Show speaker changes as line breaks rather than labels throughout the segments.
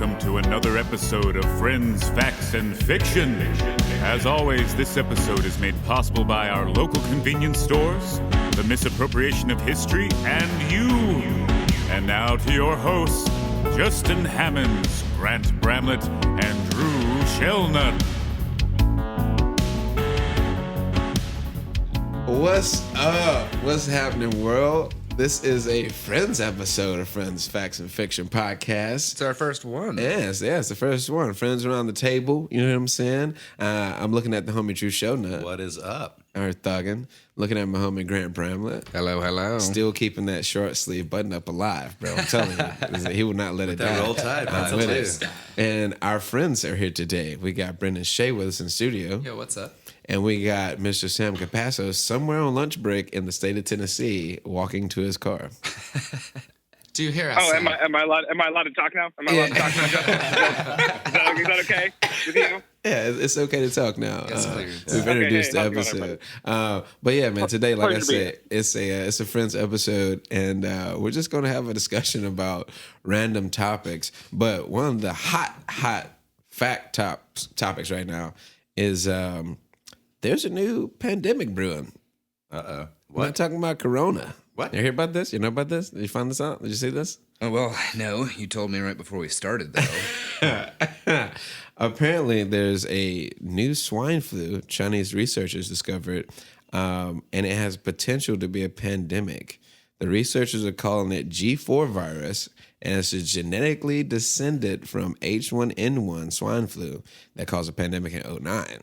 welcome to another episode of Friends, Facts, and Fiction. As always, this episode is made possible by our local convenience stores, the misappropriation of history, and you. And now to your hosts, Justin Hammonds, Grant Bramlett, and Drew Shellnut.
What's up? What's happening, world? This is a Friends episode of Friends, Facts, and Fiction podcast.
It's our first one.
Yes, it's the first one. Friends around the table, you know what I'm saying? I'm looking at the homie Drew Shellnut.
What is up?
Our thuggin'. Looking at my homie Grant Bramlett.
Hello, hello.
Still keeping that short sleeve button up alive, bro. I'm telling you. He will not let it
That
down.
Roll Tide
I'm
vibe,
with
too.
it. And our friends are here today. We got Brendan Shea with us in studio.
Yo, what's up?
And we got Mr. Sam Capasso somewhere on lunch break in the state of Tennessee walking to his car.
Do you hear us?
Oh, am I allowed to talk now? Am I allowed to talk now, Justin? Is that okay with you?
Yeah, it's okay to talk now. We've
Okay,
introduced
hey,
the
how's it going,
episode. But yeah, man, today, like I
Pleasure to be
said, it's a Friends episode, and we're just going to have a discussion about random topics. But one of the hot fact topics right now is there's a new pandemic brewing.
Uh-oh.
We're not talking about Corona.
What?
You hear about this? You know about this? Did you find this out? Did you see this?
Oh, well, no. You told me right before we started, though.
Apparently, there's a new swine flu Chinese researchers discovered, and it has potential to be a pandemic. The researchers are calling it G4 virus, and it's a genetically descended from H1N1 swine flu that caused a pandemic in 2009.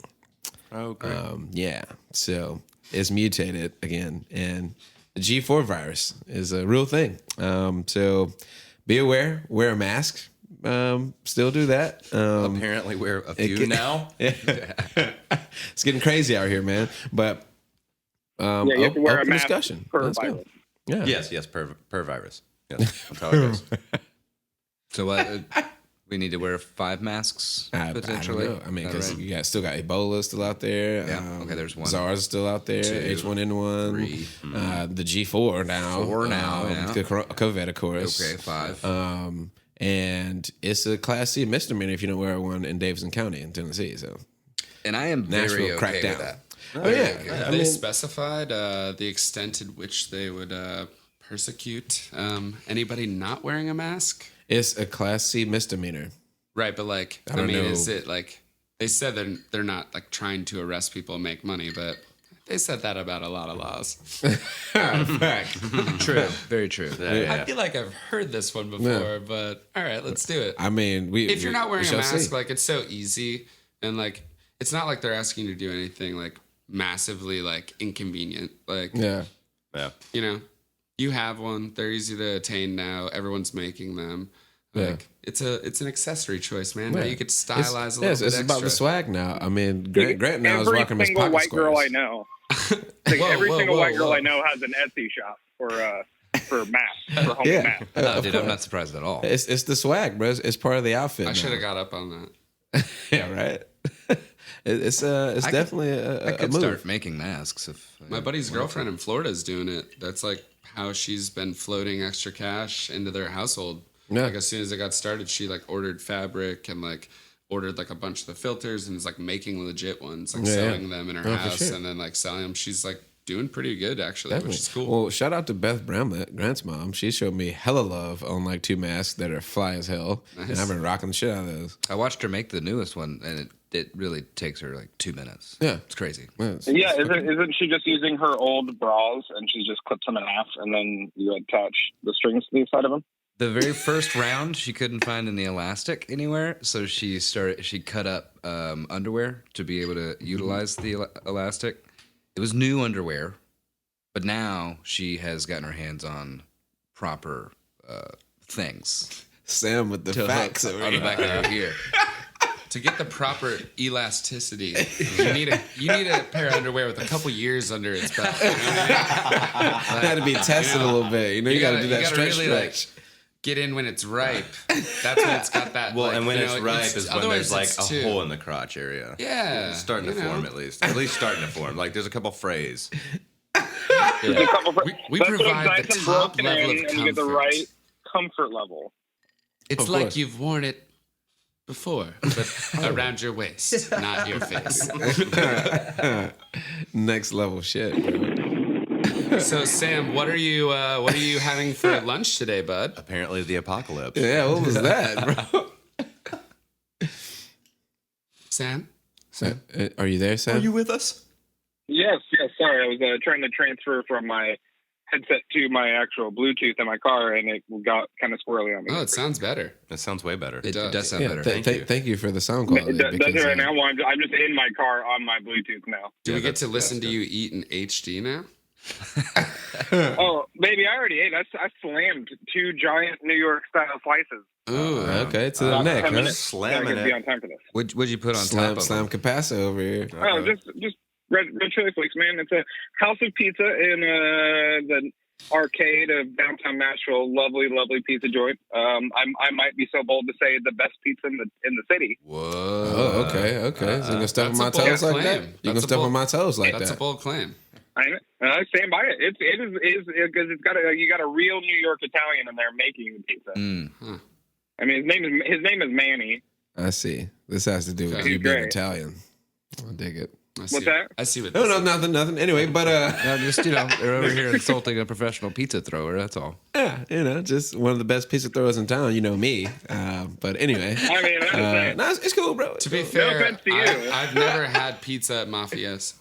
Oh, great.
Yeah, so it's mutated again, and the G4 virus is a real thing. So be aware, wear a mask. Still do that.
Apparently we're a few now.
It's getting crazy out here, man. But
Yeah, you have to wear a
open
mask
discussion.
per
Let's go.
virus.
Yeah.
Yes, per virus. Yes, that's how it goes.
So what? We need to wear 5 masks, potentially?
I don't know. I mean,
Is that
because
right?
you still got Ebola still out there.
Yeah, okay, there's one.
SARS is still out there.
2,
H1N1.
3.
The G4 now.
4 now, yeah.
COVID, of course.
Okay, 5.
And it's a Class C misdemeanor if you don't wear one in Davidson County in Tennessee. So
And I am very
Nashville cracked
okay
down.
with that.
Oh yeah, I
They
mean,
specified the extent in which they would persecute anybody not wearing a mask.
it's a Class C misdemeanor.
Right, but like, I
don't
mean,
know.
is it like they said they're not like trying to arrest people and make money, but they said that about a lot of laws.
True. Very true.
I feel like I've heard this one before, but all right, let's do it.
I mean,
If you're not wearing a
shall
mask,
see.
like it's so easy, and like it's not like they're asking you to do anything like massively like inconvenient. Like
Yeah.
Yeah.
you know, you have one. They're easy to attain now. Everyone's making them. Like it's an accessory choice, man. Now you could stylize a little bit
it's
extra.
about the swag now. I mean, Grant now is
Every
rocking his
single
pocket
white girl I
squares.
know, every
whoa,
single
whoa,
white girl
whoa.
I know has an Etsy shop for masks, for homemade
Yeah.
masks.
No,
Of
dude,
course.
I'm not surprised at all.
It's the swag, bro. It's part of the outfit.
I
now.
should have got up on that.
Yeah, right. It's definitely
I
a
could
move.
start making masks if
My buddy's girlfriend in Florida is doing it. That's like how she's been floating extra cash into their household.
Yeah.
Like as soon as it got started, she like ordered fabric and like ordered like a bunch of the filters and is like making legit ones, like
Yeah,
selling
yeah.
them in her
Oh, for
house
sure.
and then like selling them. She's like doing pretty good actually, which is cool.
Well, shout out to Beth Bramlett, Grant's mom. She showed me hella love on like 2 masks that are fly as hell, and I've been rocking the shit out of those.
I watched her make the newest one, and it really takes her like 2 minutes.
Yeah.
It's crazy.
Yeah, isn't she just using her old bras and she just clips them in half and then you attach the strings to the side of them?
The very first round, she couldn't find any elastic anywhere, so she cut up underwear to be able to utilize the elastic. It was new underwear, but now she has gotten her hands on proper things.
Sam with the
to
facts
hook
over
on the
here.
back of her ear.
To get the proper elasticity, you need a pair of underwear with a couple years under its belt. You know what I mean?
Got to be tested a little bit. You know, you got to do that stretch.
Get in when it's ripe. That's when it's got that.
Well,
like,
and when
you
it's
know,
ripe is when
otherwise
there's like
it's
a
too-
hole in the crotch area.
Yeah,
It's starting to
you know.
form at least starting to form. Like there's a couple frays.
There's a couple
We
that's when it's
provide
nice
the
and
top
broken
level
in
of
and you get the
comfort.
right comfort level.
It's
Of
like
course.
you've worn it before, but around your waist, not your face.
Next level shit, bro.
So Sam, what are you having for lunch today, bud?
Apparently, the apocalypse.
Yeah, what was that, bro?
Sam?
Are you there, Sam?
with us?
Yes. Sorry, I was trying to transfer from my headset to my actual Bluetooth in my car, and it got kind of squirrely on me.
Oh, it sounds better.
That sounds way better.
It does sound
Yeah,
better.
thank you for the sound quality.
That's
because,
it right now. Well, I'm just in my car on my Bluetooth now.
Do we get
that's-
to listen
that's
to you eat in HD now?
Oh, baby, I already ate. I slammed 2 giant New York style slices.
Ooh.
Okay, to the neck,
10
huh?
minutes.
Slamming
Gotta be
it.
on time for this.
What'd you put on
Slam,
top of
slam
them?
Capasso over here.
Oh, just red chili flakes, man. It's a House of Pizza in the arcade of downtown Nashville. Lovely pizza joint. I might be so bold to say the best pizza in the city.
Whoa.
Oh, okay. So you gonna step on
That's
my
a bold
toes like that?
claim.
You
That's
gonna
a
step on
bold-
my toes like
That's
that?
a bold claim.
I stand by it. It is because you got a real New York Italian in there making the pizza.
Mm.
I mean, his name is Manny.
I see. This has to do with
Okay.
you being
Great.
Italian. I dig it.
I see,
What's that?
I see what
No,
this is.
nothing. Anyway, but
No, just they're over here insulting a professional pizza thrower. That's all.
yeah, just one of the best pizza throwers in town. You know me. But anyway,
I mean, I'm just saying.
no, it's cool, bro.
To be fair,
offense to you.
I've never had pizza at Mafia's.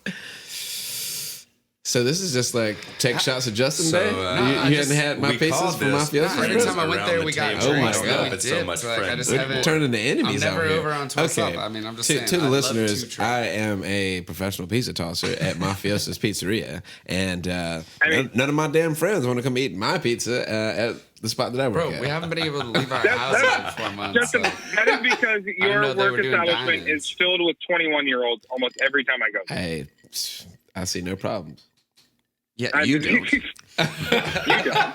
So this is just like take shots of Justin
So,
Day.
I
you
just-
hadn't had my
we
pizzas
called
from
this
Mafioso.
Every
bro?
time I went
Around
there,
the
we got
table.
drinks.
Oh my
we
God.
It's so
dipped.
much
Like, I just
friends.
haven't.
Turning into enemies
I'm never
out here.
over on 12 South. I mean, I'm just saying,
To the
I'd love
listeners,
to try.
I am a professional pizza tosser at Mafioso's Pizzeria, and
mean-
none of my damn friends want to come eat my pizza at the spot that I work
Bro,
at.
we haven't been able to leave our
That's-
houses in 4 months.
Justin, that is because your
know they
work
were doing
establishment
dine-ins.
is filled with 21-year-olds almost every time I go.
Hey, I see no problems.
Yeah, you don't.
You don't.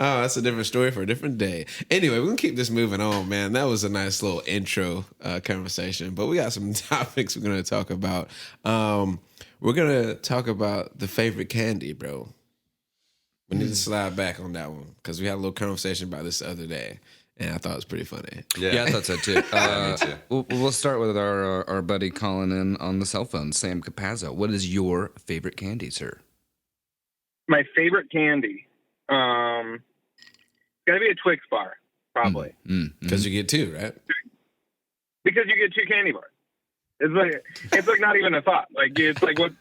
Oh, that's a different story for a different day. Anyway, we're gonna keep this moving on, man. That was a nice little intro conversation, but we got some topics we're gonna talk about. We're gonna talk about the favorite candy, bro. We need to slide back on that one because we had a little conversation about this the other day, and I thought it was pretty funny.
Yeah, I thought so too.
me too.
We'll start with our buddy calling in on the cell phone, Sam Capazzo. What is your favorite candy, sir?
My favorite candy, gotta be a Twix bar, probably,
Because you get two, right?
because you get 2 candy bars. It's like not even a thought. Like it's like what.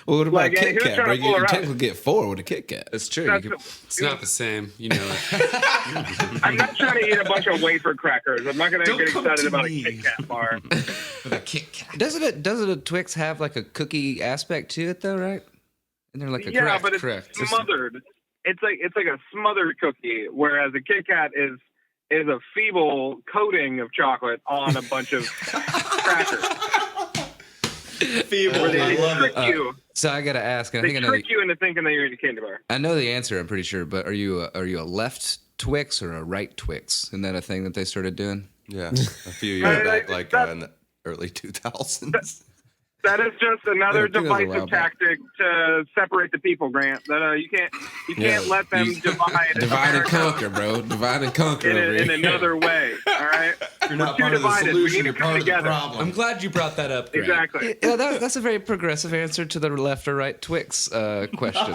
Well, what about
Like,
Kit
who's
Kat,
trying
bro?
to pull
You
her out?
technically get 4 with a Kit Kat.
That's true.
That's,
It's not the same. You know it.
I'm not trying to eat a bunch of wafer crackers. I'm not gonna get excited about a Kit Kat bar.
Doesn't a Twix have like a cookie aspect to it though, right? And they're like a
Yeah, but it's
correct.
smothered. It's like a smothered cookie, whereas a Kit Kat is a feeble coating of chocolate on a bunch of crackers.
Feeble.
Where they trick you.
So I gotta ask, and I
They
think I know.
trick you into thinking that you're eating a candy bar.
I know the answer. I'm pretty sure, but are you a left Twix or a right Twix? Isn't that a thing that they started doing?
Yeah, a few years back, like in the early 2000s.
That is just another
Yeah, I think that was a while
divisive
back.
tactic to separate the people, Grant. That you can't let them divide
Divide and conquer, bro. Divide and conquer over
in
here.
another way. All right,
You're not
We're
part
too
of the
divided. We
solution.
need
You're
to come
part of the
together.
problem.
I'm glad you brought that up, Grant.
Exactly.
Yeah, that's a very progressive answer to the left or right Twix question.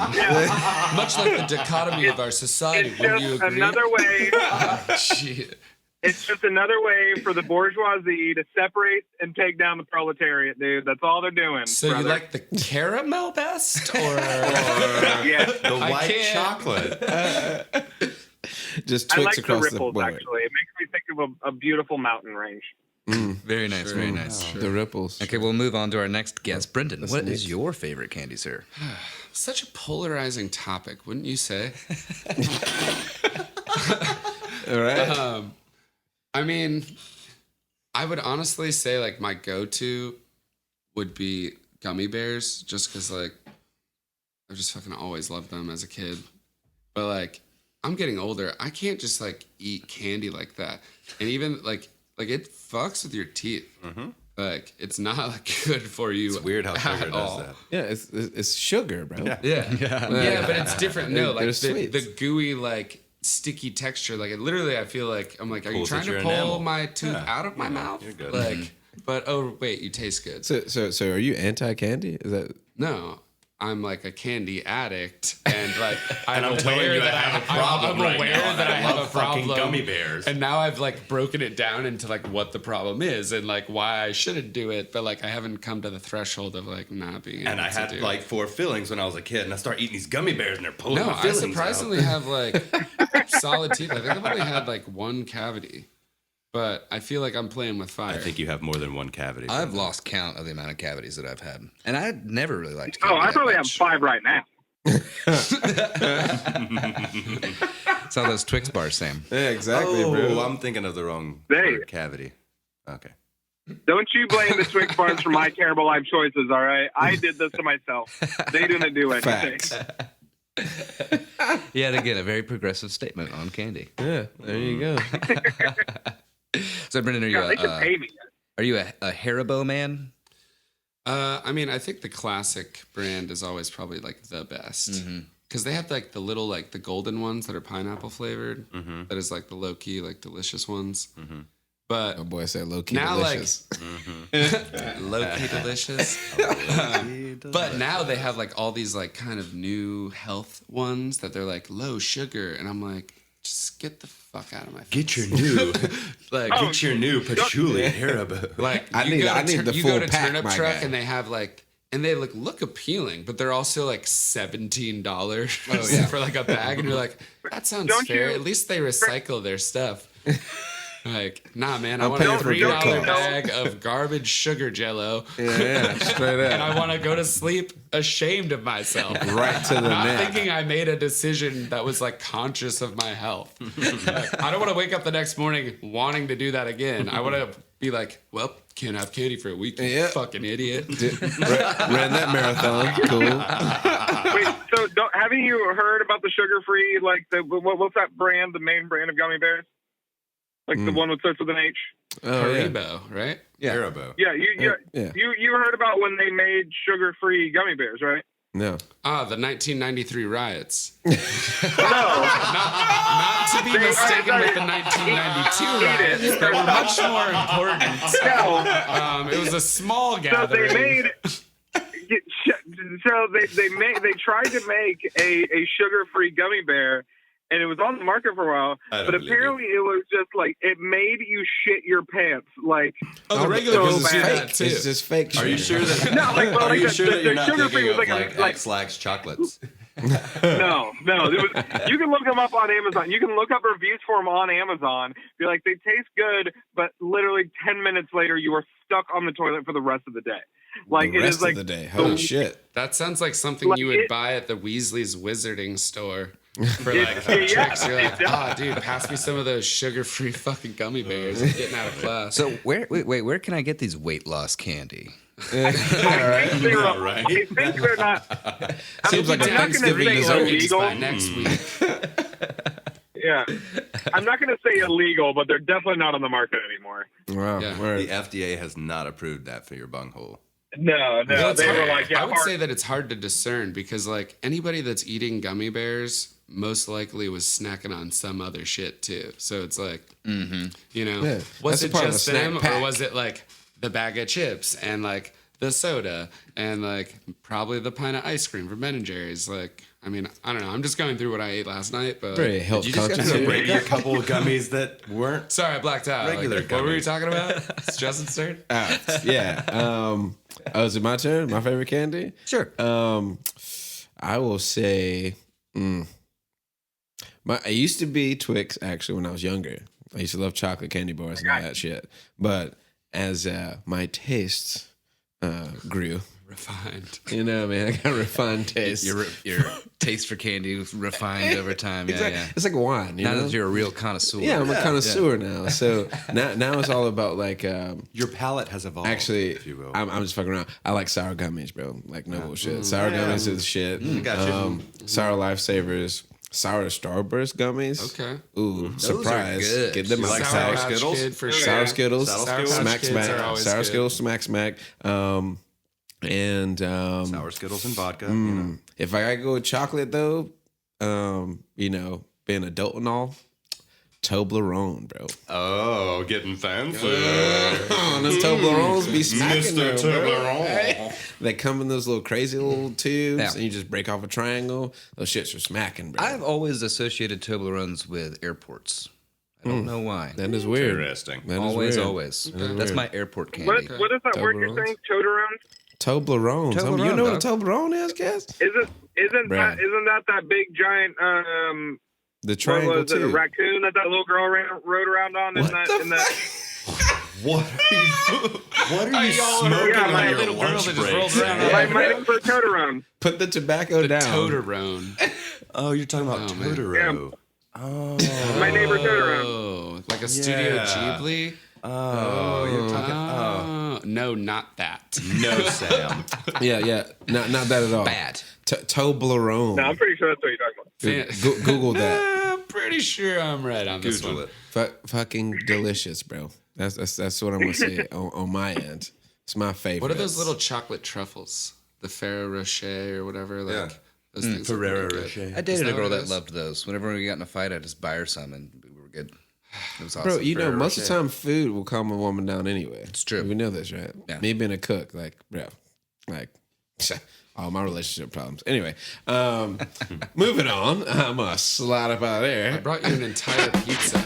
Much like the dichotomy of our society.
It's
Wouldn't you
just
agree?
another way.
Shit.
It's just another way for the bourgeoisie to separate and take down the proletariat, dude. That's all they're doing.
So you
brother.
like the caramel best, or
Yeah.
The white
can't-
Just
I
Twix
like the
across the
ripples,
board.
actually. It makes me think of a beautiful mountain range.
Very nice, very nice.
The ripples.
Okay, we'll move on to our next guest, Brendan. What
neat.
is your favorite candy, sir?
such a polarizing topic, wouldn't you say?
All right.
I mean, I would honestly say like my go-to would be gummy bears, just because like I've just fucking always loved them as a kid. But like I'm getting older, I can't just like eat candy like that, and even like it fucks with your teeth. Like it's not like good for you.
It's weird how sugar
at
does
all.
that.
Yeah, it's sugar, bro.
Yeah, but it's different. No, like
They're
the
sweets.
gooey like sticky texture. Like it literally, I feel like I'm like, are you
Pulls
trying
at
to
your
pull
enamel.
my tooth
Yeah.
out of my mouth?
You're good.
Like, but oh wait, you taste good.
So are you anti-candy? Is that
No, I'm like a candy addict, and like I'm
I'm telling
aware
you, I
that
have a problem
I'm
right
aware
now,
that
and
I
I
have a
love fucking
problem.
gummy bears.
And now I've like broken it down into like what the problem is and like why I shouldn't do it, but like I haven't come to the threshold of like not being able
And I
to
had
do
like 4 fillings when I was a kid, and I started eating these gummy bears, and they're pulling
No,
my
I
fillings
surprisingly have like solid teeth. I think I've only had like one cavity, but I feel like I'm playing with fire.
out. I think you have more than one cavity.
I've lost count of the amount of cavities that I've had, and I never really liked.
Oh,
candy
I
that
probably have
much.
5 right now.
It's all those Twix bars, Sam.
yeah, exactly,
Oh,
bro?
I'm thinking of the wrong
Hey.
word, cavity. Okay.
Don't you blame the Twix bars for my terrible life choices, all right? I did this to myself. They didn't do anything.
Facts.
Yet again, a very progressive statement on candy.
Yeah, there you go.
So, Brendan, are you
God, they should pay me.
a Haribo man?
I mean, I think the classic brand is always probably like the best because they have like the little like the golden ones that are pineapple flavored. That is like the low key like delicious ones. But
My boy said low key
now
delicious.
low key delicious. But now they have like all these like kind of new health ones that they're like low sugar, and I'm like, just get the fuck out of my face.
Get your new,
like
get your new patchouli Haribo.
like
I
you
need-
go to
I need the
you
full
go to
pack,
Turnip
my
Truck
guy.
and they have like and they look appealing, but they're also like $17 for like a bag, and you're like, that sounds
Don't
fair.
you-
At least they recycle their stuff. Like, nah, man, I
I'm
want a
paying for
$3
good calls.
bag of garbage sugar Jello,
Yeah, straight
and
up.
I want to go to sleep ashamed of myself.
Right to the
Not
neck.
thinking I made a decision that was like conscious of my health. Like, I don't want to wake up the next morning wanting to do that again. I want to be like, well, can't have candy for a week, you
Yeah.
fucking idiot.
Ran that marathon. Cool.
Wait, so haven't you heard about the sugar-free, like, what's that brand, the main brand of gummy bears? Like the one that starts with an H?
Oh, yeah.
Haribo, right?
Haribo.
Yeah, you heard about when they made sugar-free gummy bears, right?
No.
Ah, the 1993 riots.
No.
Not to be mistaken with the 1992 riots. They were much more important.
No.
It was a small
So
gathering.
they made. So they tried to make a sugar-free gummy bear, and it was on the market for a while.
I don't
But
believe
apparently, it was just like it made you shit your pants. Like
Oh, the regular
so
ones do
bad.
that too.
It's just fake
Are you
sugar.
sure that?
No, like, well,
are
like
you
the-
sure
the-
that you're
the
not
sugar-free
thinking
was
of
like
like
a-
X-Lax chocolates?
No. It was, you can look them up on Amazon. You can look up reviews for them on Amazon. Be like, they taste good, but literally 10 minutes later, you are stuck on the toilet for the rest of the day. Like
The
it
rest
is like
of the day. Holy shit.
That sounds like something
Like
you would
it-
buy at the Weasley's Wizarding store for
It-
like
yeah,
chicks. You're
it
like,
does.
ah, dude, pass me some of those sugar-free fucking gummy bears. I'm getting out of class.
So where can I get these weight loss candy?
I think they're
Right.
I think they're not.
Seems like a
I'm not gonna
Thanksgiving
say
dessert.
illegal.
By next week.
Yeah, I'm not going to say illegal, but they're definitely not on the market anymore.
Wow.
Yeah.
The
Word.
FDA has not approved that for your bunghole.
No,
Well, it's
they were
hard-
like, yeah,
I would
hard-
say that it's hard to discern because like anybody that's eating gummy bears most likely was snacking on some other shit too. So it's like, you know,
Yeah,
was
that's a
it
part of
just
a snack
them or
pack.
was it like the bag of chips and like the soda and like probably the pint of ice cream from Ben and Jerry's? Like, I mean, I don't know. I'm just going through what I ate last night, but
Very health
you just
conscious.
gotta
here.
Break a couple of gummies that weren't.
sorry, I blacked out. Like,
Regular
what were we
gummies.
talking about? It's Justin's turn.
Yeah. Oh, is it my turn? My favorite candy?
Sure.
I will say, it used to be Twix actually when I was younger. I used to love chocolate candy bars and all that shit. But as my tastes grew,
Refined.
you know, man, I got refined taste.
Your taste for candy refined over time. Yeah,
Exactly.
yeah.
It's like wine, you
Now
know.
that you're a real connoisseur.
Yeah, I'm a connoisseur now. So now it's all about like.
Your palate has evolved.
Actually,
if you will.
I'm just fucking around. I like sour gummies, bro. Like no bullshit. Sour gummies is the shit.
Gotcha.
Sour Lifesavers, sour Starburst gummies.
Okay.
Ooh, surprise!
good.
Get them
You
out.
like
Sour
Sour
Patch
Skittles?
Kid for
Sour
sure.
Skittles,
Sour
Sour Patch
smack
Kids
smack,
are always
sour
good.
Skittles, smack smack. And
Sour Skittles and vodka. You know.
if I gotta go with chocolate though, you know, being adult and all, Toblerone, bro.
Oh, getting fancy.
Oh, those Toblerones be smacking
Mr.
though, bro.
Toblerone.
They come in those little crazy little tubes,
Yeah.
and you just break off a triangle. Those shits are smacking, bro.
I've always associated Toblerones with airports. I don't know why.
That is weird.
Interesting.
That is
Always,
weird.
always.
is
That's
weird.
my airport candy.
What is that word you're
Toblerones?
saying? Toblerones?
Toblerones. You
Toblerone,
know what a
dog.
Toblerone is, guys?
Isn't
Bruh.
that big giant
The
what
triangle
was it, a
too.
raccoon that little girl rode around on in
What
that
the
in that
What are you smoking
Yeah,
on
my
your
little girl
lunch
that just
break?
rolls around
my name for Totoro.
Put the tobacco down.
Toderone.
Oh, you're talking about
Oh, man.
Totoro.
My neighbor Totoro.
Oh, like a Studio
Yeah.
Ghibli.
Oh, you're talking. Oh,
No, not that.
no, Sam.
Yeah. Not that at all.
Bad.
Toblerone.
No, I'm pretty sure that's what you're talking about.
Google that.
I'm pretty sure I'm right on this
Google
one.
it.
Fucking delicious, bro. That's what I'm gonna say on my end. It's my favorite.
What are those little chocolate truffles? The Ferrero Rocher or whatever. Like,
Yeah.
those things are
Ferrero
pretty good.
Rocher.
I dated
that
a girl
what it
that
is?
loved those. Whenever we got in a fight, I'd just buy her some and we were good. It was awesome.
Bro, you know,
Ferrero
most of the
Rocher.
time food will calm a woman down anyway. It's
true.
We know this, right?
Yeah.
Me being a cook, like, bro, like, all my relationship problems. Anyway, moving on. I'm gonna slide up out of
I
there.
brought you an entire pizza.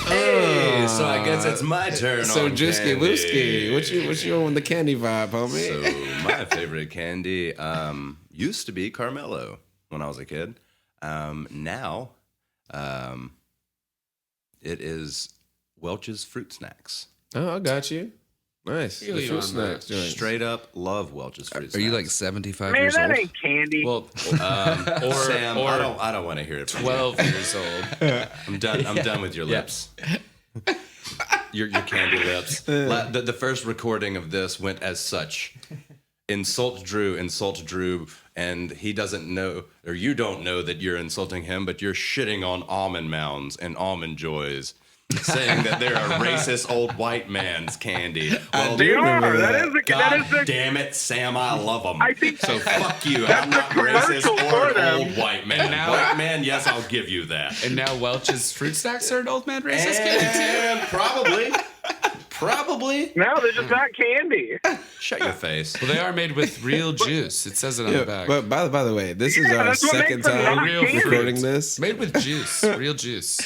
Hey, so I guess it's my turn.
So,
on
Drewski
candy.
Wooski, what you on the candy vibe, homie?
So my favorite candy used to be Carmelo when I was a kid. Now, it is Welch's Fruit Snacks.
Oh, I got you. Nice.
Feel
The
you
fruit
on
snacks
that.
joint.
Straight up love Welch's Fruit Snacks.
Are you like 75
Man,
years
that
old?
ain't candy.
Well,
Sam?
or
I don't want to hear it. From
12 years old.
I'm done. I'm done with your lips. Your candy lips. The first recording of this went as such. Insult Drew, and he doesn't know, or you don't know that you're insulting him, but you're shitting on almond mounds and almond joys, saying that they're a racist old white man's candy. Well,
They are.
remember
That
that.
is the.
God
That is the.
damn it, Sam, I love them.
I think
So fuck you.
that's
I'm
the
not racist
commercial
or
for
an
them.
old white man.
now-
White man, yes, I'll give you that.
And now Welch's Fruit Snacks are an old man racist candy too?
And probably.
No, they're just not candy.
Shut your face.
Well, they are made with real juice. It says it on the
Yeah,
back.
but by the way, this is
Yeah,
our
that's what
second
makes them
time
not
real
candy.
recording this.
Made with juice, real juice.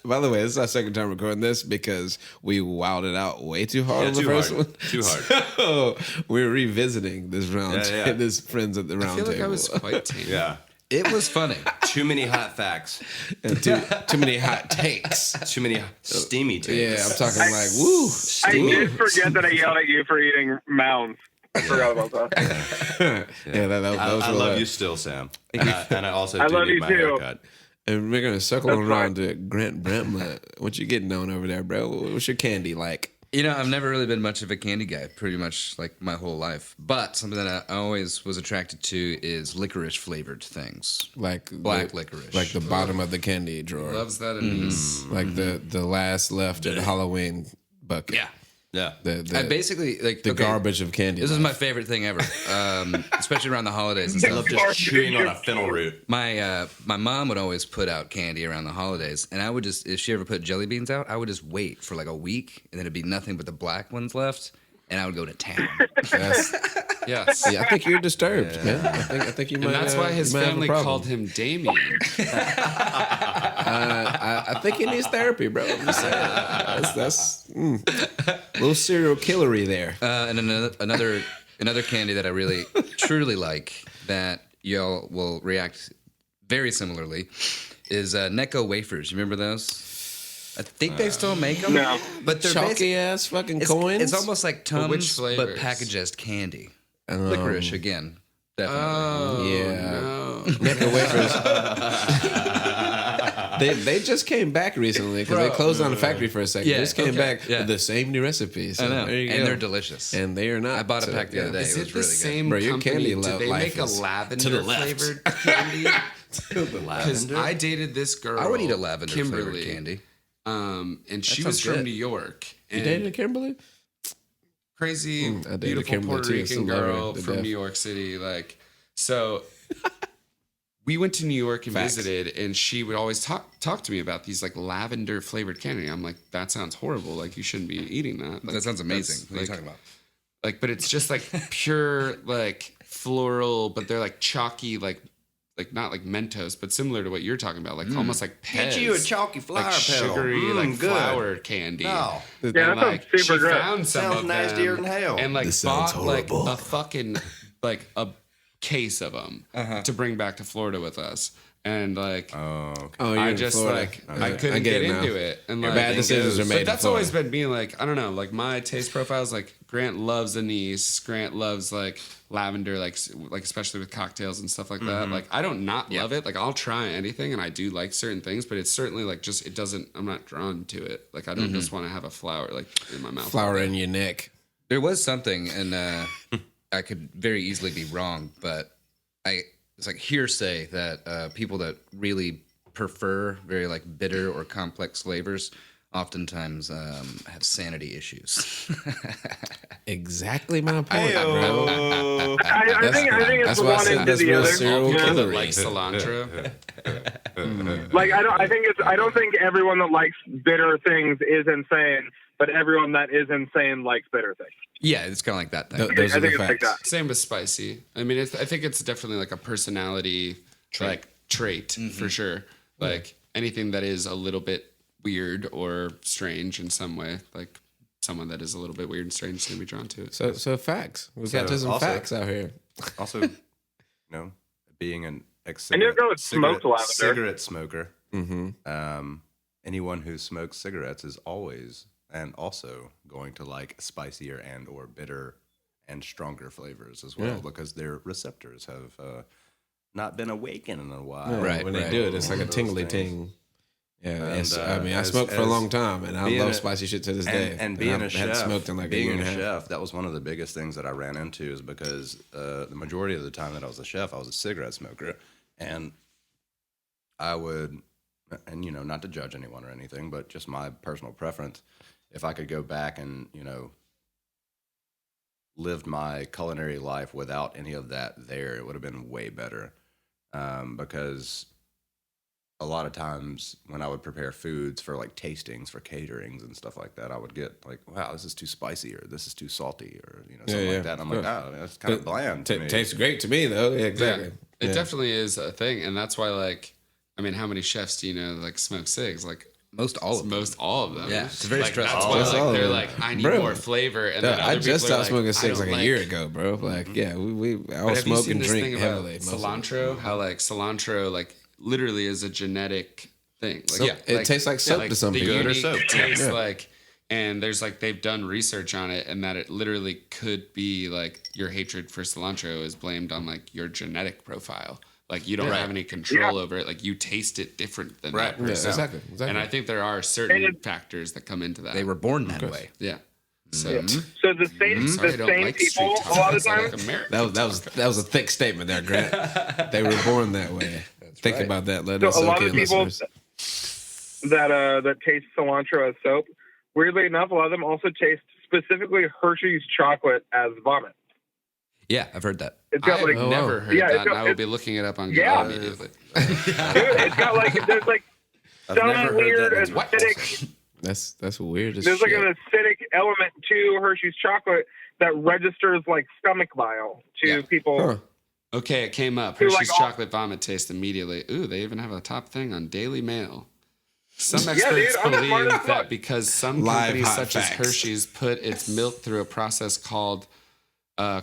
By the way, this is our second time recording this because we wilded out way too hard
Yeah,
on the
too
first
hard.
one.
Too hard.
So we're revisiting this round,
Yeah.
this friends at the
I
round
feel like
table.
I was quite tame.
Yeah.
It was funny.
Too many hot facts.
And too many hot takes.
Too many steamy takes.
Yeah, I'm talking like woo.
I did forget that I yelled at you for eating mounds. I forgot about that.
Yeah, that was
I
real
love
loud.
you still, Sam. And I also
I
do
love
need
you
my
too.
haircut.
And we're gonna circle
That's
around to Grant Brentman. What you getting on over there, bro? What's your candy like?
You know, I've never really been much of a candy guy, pretty much like my whole life. But something that I always was attracted to is licorice flavored things.
Like
Black
the,
licorice.
like the bottom of the candy drawer,
Loves that anise.
like the last left of the Halloween bucket.
Yeah.
Yeah.
the
I basically like
the
okay,
garbage of candy.
This is
life.
my favorite thing ever, especially around the holidays and
I
stuff.
love just chewing on a fennel root.
My mom would always put out candy around the holidays, and I would just, if she ever put jelly beans out, I would just wait for like a week, and then it'd be nothing but the black ones left, and I would go to town.
That's-
Yes.
yeah, I think you're disturbed, man. I think you might.
And that's why his
you might have a
family
problem.
called him Damien.
I think he needs therapy, bro. I'm just saying. That's little serial killery there.
And another candy that I really truly like that y'all will react very similarly is Necco wafers. You remember those? I think they still make them.
No.
But they're
Chalky ass fucking
it's,
coins.
it's almost like Tums,
which
but
flavors?
packaged as candy. Licorice again, definitely.
Oh,
Yeah.
no.
Necco wafers. They just came back recently because they
Bro.
closed down the factory for a second.
Yeah,
they just came
okay,
back
yeah.
with the same new recipe. So
I know,
there you
and
go.
they're delicious.
And they are not.
I bought a pack the other day.
Is
It
it
was
the
really good.
same
Bro, your
company?
candy
Did they
life
make a
is
lavender
to the left.
flavored candy?
The
Because
lavender.
I dated this girl.
I would eat a lavender
Kimberly,
flavored candy.
And she
sounds
was from
good.
New York.
You
And
dated Kimberly?
crazy,
I dated
beautiful
Kimberly
Puerto
too,
Rican
so love her
girl
to
from
death.
New York City. Like, so we went to New York and
Facts.
visited, and she would always talk to me about these like lavender flavored candy. I'm like, that sounds horrible. Like you shouldn't be eating that. Like,
That sounds amazing.
that's,
What are you
like-
talking about?
Like, but it's just like pure like floral, but they're like chalky, like not like Mentos, but similar to what you're talking about, like almost like Pez,
Get you a chalky flower
like
petal.
sugary, like
Good.
flower candy.
No.
Yeah,
And
that
like
sounds super
she
good.
found some
Sounds
of
nastier
them
than hell.
and like
This sounds
bought like
horrible.
a fucking like a case of them to bring back to Florida with us. And like
Oh, okay.
Oh, you're
I
in
just
Florida.
like
Okay.
I couldn't
get
get
it now.
into it. And like
Bad decisions are made.
But
in
that's
Florida.
always been me. Like I don't know. Like my taste profiles. Like Grant loves anise. Grant loves like lavender. Like especially with cocktails and stuff like that. Like I don't not love it. Like I'll try anything, and I do like certain things. But it's certainly like just it doesn't. I'm not drawn to it. Like I don't just want to have a flower like in my mouth.
Flower in your neck.
There was something, and I could very easily be wrong, but it's like hearsay that people that really prefer very like bitter or complex flavors oftentimes have sanity issues.
Exactly my point, bro.
I think it's
That's
the
why I
one
said
into
that's
the
real
other.
serial
Yeah.
killer.
Like cilantro.
Like I don't think everyone that likes bitter things is insane, but everyone that is insane likes bitter things.
Yeah, it's kind of like that thing.
Those
I
are the
think it's like
facts.
that.
Same with spicy. I mean, I think it's definitely like a personality like trait for sure. Like anything that is a little bit weird or strange in some way, like someone that is a little bit weird and strange is gonna be drawn to it.
So facts. We got to some
also-
facts out here.
Also, you know, being an ex
And you'll go with smoked lavender.
cigarette smoker,
Mm-hmm.
anyone who smokes cigarettes is always and also going to like spicier and or bitter and stronger flavors as well
Yeah.
because their receptors have not been awakened in a while.
Yeah,
Right,
when they
right.
do it, it's like a
Those
tingly
things.
ting. Yeah,
And,
it's, I mean, I
as-
smoked for a
as
long time, and I
being
love
a-
spicy shit to this day.
And being
I
a chef,
hadn't smoked in like a
being
year and
a
a half.
chef, that was one of the biggest things that I ran into is because the majority of the time that I was a chef, I was a cigarette smoker, and I would, and you know, not to judge anyone or anything, but just my personal preference, if I could go back and you know lived my culinary life without any of that there, it would have been way better, because a lot of times when I would prepare foods for like tastings for caterings and stuff like that, I would get like, wow, this is too spicy or this is too salty or you know something
Yeah,
like that. And I'm like,
yeah.
oh, that's kind of bland to me.
Tastes great to me though. Yeah, exactly.
Yeah. It
Yeah.
definitely is a thing, and that's why like I mean, how many chefs do you know that, like smoke cigs? Like
Most all of them.
most all of them.
Yeah, it's very
like,
stressful.
That's why
Most all
like
of
they're
them.
like, I need
Bro.
more flavor, and
Yeah,
then
I
other
just
people are
stopped smoking
I
cigs
don't
like a year ago, bro. Like, yeah, I
But
was
have you
smoking
seen this
drink
thing about
heavily. most of the time.
cilantro? How like cilantro like literally is a genetic thing. Like,
Soap. It tastes like soap to some
the
people.
Good or
unique
soap.
taste
Yeah.
like, and there's like they've done research on it, and that it literally could be like your hatred for cilantro is blamed on like your genetic profile. Like you don't have any control over it. Like you taste it different than that
Yeah,
person.
exactly.
And I think there are certain factors that come into that.
They were born that way.
yeah. So
So the same
sorry, I
the
don't
same
like
people
street
a lot of
tacos. I
times.
like American.
That was a thick statement there, Grant. They were born that way. Think
right.
about that. Let
So
us
a
soak
lot
in,
of people
listeners.
that taste cilantro as soap, weirdly enough, a lot of them also taste specifically Hershey's chocolate as vomit.
Yeah, I've heard that.
It's got like
I've never heard
Yeah, it's
that, and
got-
I will be looking it up on Google
Yeah.
immediately.
dude, it's got like there's like
I've
some
never heard
weird
that. What?
acidic.
That's weird as
There's like
shit.
an acidic element to Hershey's chocolate that registers like stomach bile to people.
Huh.
Okay, it came up.
You're
Hershey's
like,
chocolate vomit taste immediately. Ooh, they even have a top thing on Daily Mail. Some
Yeah,
experts
dude, I'm
believe
smart as fuck.
that because some
Live
companies
hot
such as
facts.
Hershey's put its milk through a process called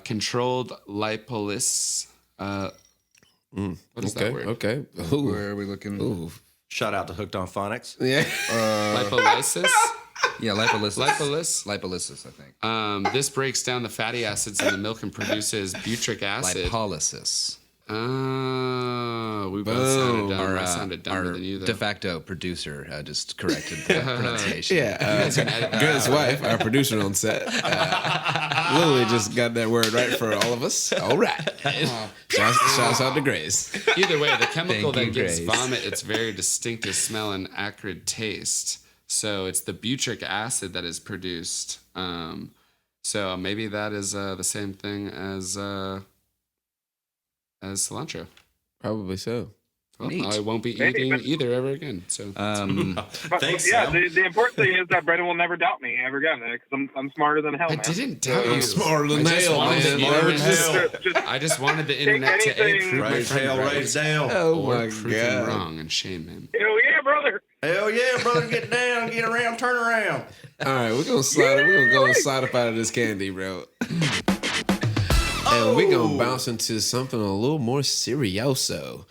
controlled lipolysis. What is that word?
Okay. Ooh.
Where are we looking?
Ooh.
Shout out to Hooked on Phonics.
Yeah.
Lipolysis?
Yeah, lipolysis.
Lipolysis?
Lipolysis, I think.
This breaks down the fatty acids in the milk and produces butyric acid.
Lipolysis.
Oh, we both sounded dumb. I sounded dumber
our
than you, though.
de facto producer just corrected the pronunciation.
Yeah. Grant's wife, our producer on set, Lily just got that word right for all of us. All right. Shouts out to Grace.
Either way, the chemical
Thank
that
you,
gives
Grace.
vomit its very distinctive smell and acrid taste. So it's the butyric acid that is produced. So maybe that is the same thing as cilantro.
Probably so.
Well,
Neat.
I won't be
Maybe,
eating
but-
either ever again. So
But,
Thanks,
yeah,
Sam.
the important thing is that Brendan will never doubt me ever again because I'm smarter than hell,
I
man.
didn't doubt you.
smarter than
I just
hell,
wanted
man.
the
Smarter than
internet-
Just-
I just wanted the internet to A,
anything-
prove my
Raise
friend
hell,
right,
raise down.
Oh
or
my
prove him
god!
wrong and shame him.
Hell yeah, brother.
Hell yeah, brother, get down, get around, turn around.
All right, we're gonna slide. We're gonna go and slide up out of this candy, bro. And we're gonna bounce into something a little more serioso.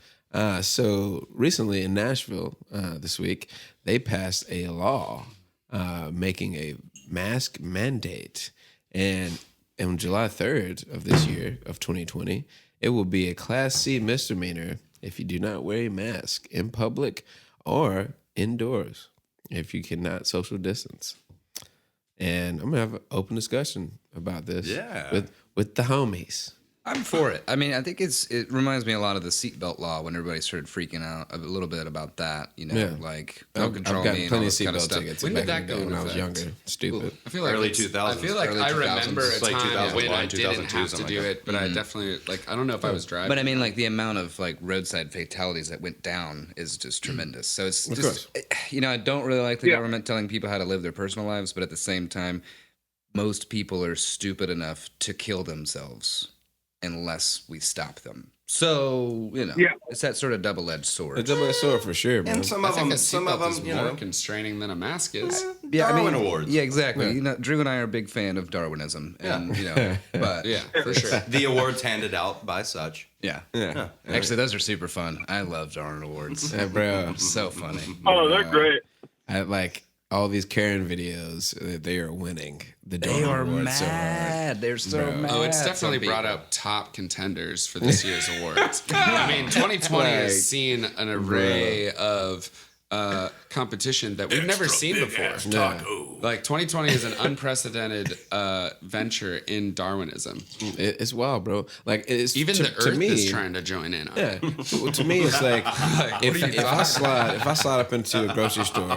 So recently in Nashville, this week, they passed a law making a mask mandate, and on July 3rd of this year of 2020, it will be a Class C misdemeanor if you do not wear a mask in public or indoors if you cannot social distance. And I'm gonna have an open discussion about this.
Yeah.
With the homies.
I'm for it. I mean, I think it reminds me a lot of the seatbelt law when everybody started freaking out a little bit about that. You know,
Yeah.
like
I've
don't control
gotten
me and all
plenty of
this kind of
seatbelt
stuff.
tickets
When
back
did
in the
that go
day when
into
I was
effect?
younger. Stupid.
I feel like
Early
it's-
2000s.
I feel like
Early
I
2000s.
remember a
It's like
time
2001,
when I didn't
2002,
have to
something
do
like
it, but I definitely like. I don't know if I was driving.
But I mean, like the amount of like roadside fatalities that went down is just tremendous. So it's
Of
just, you know, I don't really like the government telling people how to live their personal lives, but at the same time, most people are stupid enough to kill themselves unless we stop them. So you know,
Yeah.
it's that sort of double-edged sword.
A double-edged sword for sure, man.
And some
I
of
think
them,
a
some of
seatbelt is
them, you
more
know,
constraining than a mask is.
Darwin Awards.
Yeah, exactly. You know, Drew and I are a big fan of Darwinism, and you know, but
Yeah, for sure.
The awards handed out by such.
yeah.
Yeah.
Actually, those are super fun. I love Darwin Awards.
Yeah, bro.
So funny.
Oh, they're great.
I like all these Karen videos. They are winning the
They
Darwin
are
Awards so hard.
mad. They're so mad.
Oh, it's definitely
Some
brought
people.
up top contenders for this year's awards. I mean, 2020
Like,
has seen an array of competition that we've never seen before.
Yeah.
Like 2020 is an unprecedented venture in Darwinism.
It's wild, bro. Like it's
Even
to,
the
to
Earth
me,
is trying to join in on
Yeah.
it.
To me, it's like if I slide up into a grocery store,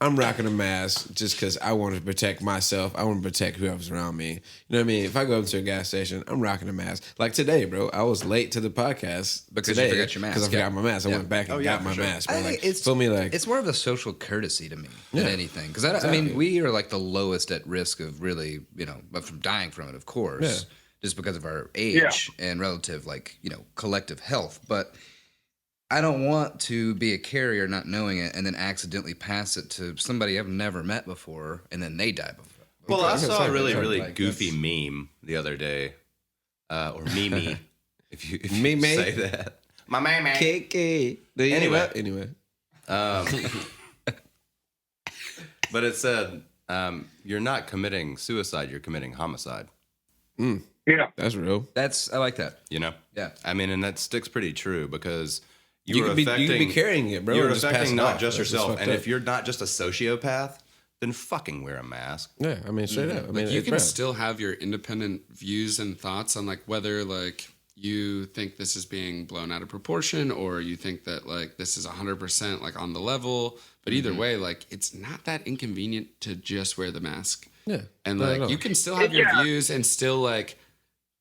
I'm rocking a mask just because I want to protect myself. I want to protect whoever's around me. You know what I mean? If I go into a gas station, I'm rocking a mask. Like today, bro, I was late to the podcast
Because you
today
forgot your mask,
Because I forgot my mask. I
Yeah.
went back and got my mask. Bro.
I think
Like,
it's
feel me? Like
it's more of a social courtesy to me than anything. Because I mean, we are like the lowest at risk of really, you know, from dying from it, of course,
Yeah.
just because of our age and relative, like you know, collective health. But I don't want to be a carrier not knowing it and then accidentally pass it to somebody I've never met before, and then they die before.
Well, I
Okay,
saw
sorry,
a really,
sorry,
really
like,
goofy meme the other day, or meme, if you
Meme?
say that. My meme.
KK. Anyway.
But it said, you're not committing suicide, you're committing homicide.
Yeah.
That's real.
I like that.
You know?
Yeah.
I mean, and that sticks pretty true because
You
are
could be
affecting,
carrying it, bro.
You're
and just pass
affecting
it
not
off.
just
That's
yourself.
fucked
And
up.
if you're not just a sociopath, then fucking wear a mask.
Yeah, I mean, straight up. I mean,
Like, you
it's
can
bad.
still have your independent views and thoughts on like whether like you think this is being blown out of proportion or you think that like this is 100% like on the level. But either way, like it's not that inconvenient to just wear the mask.
Yeah.
And
not at
like
all.
you can still have your
Yeah.
views and still like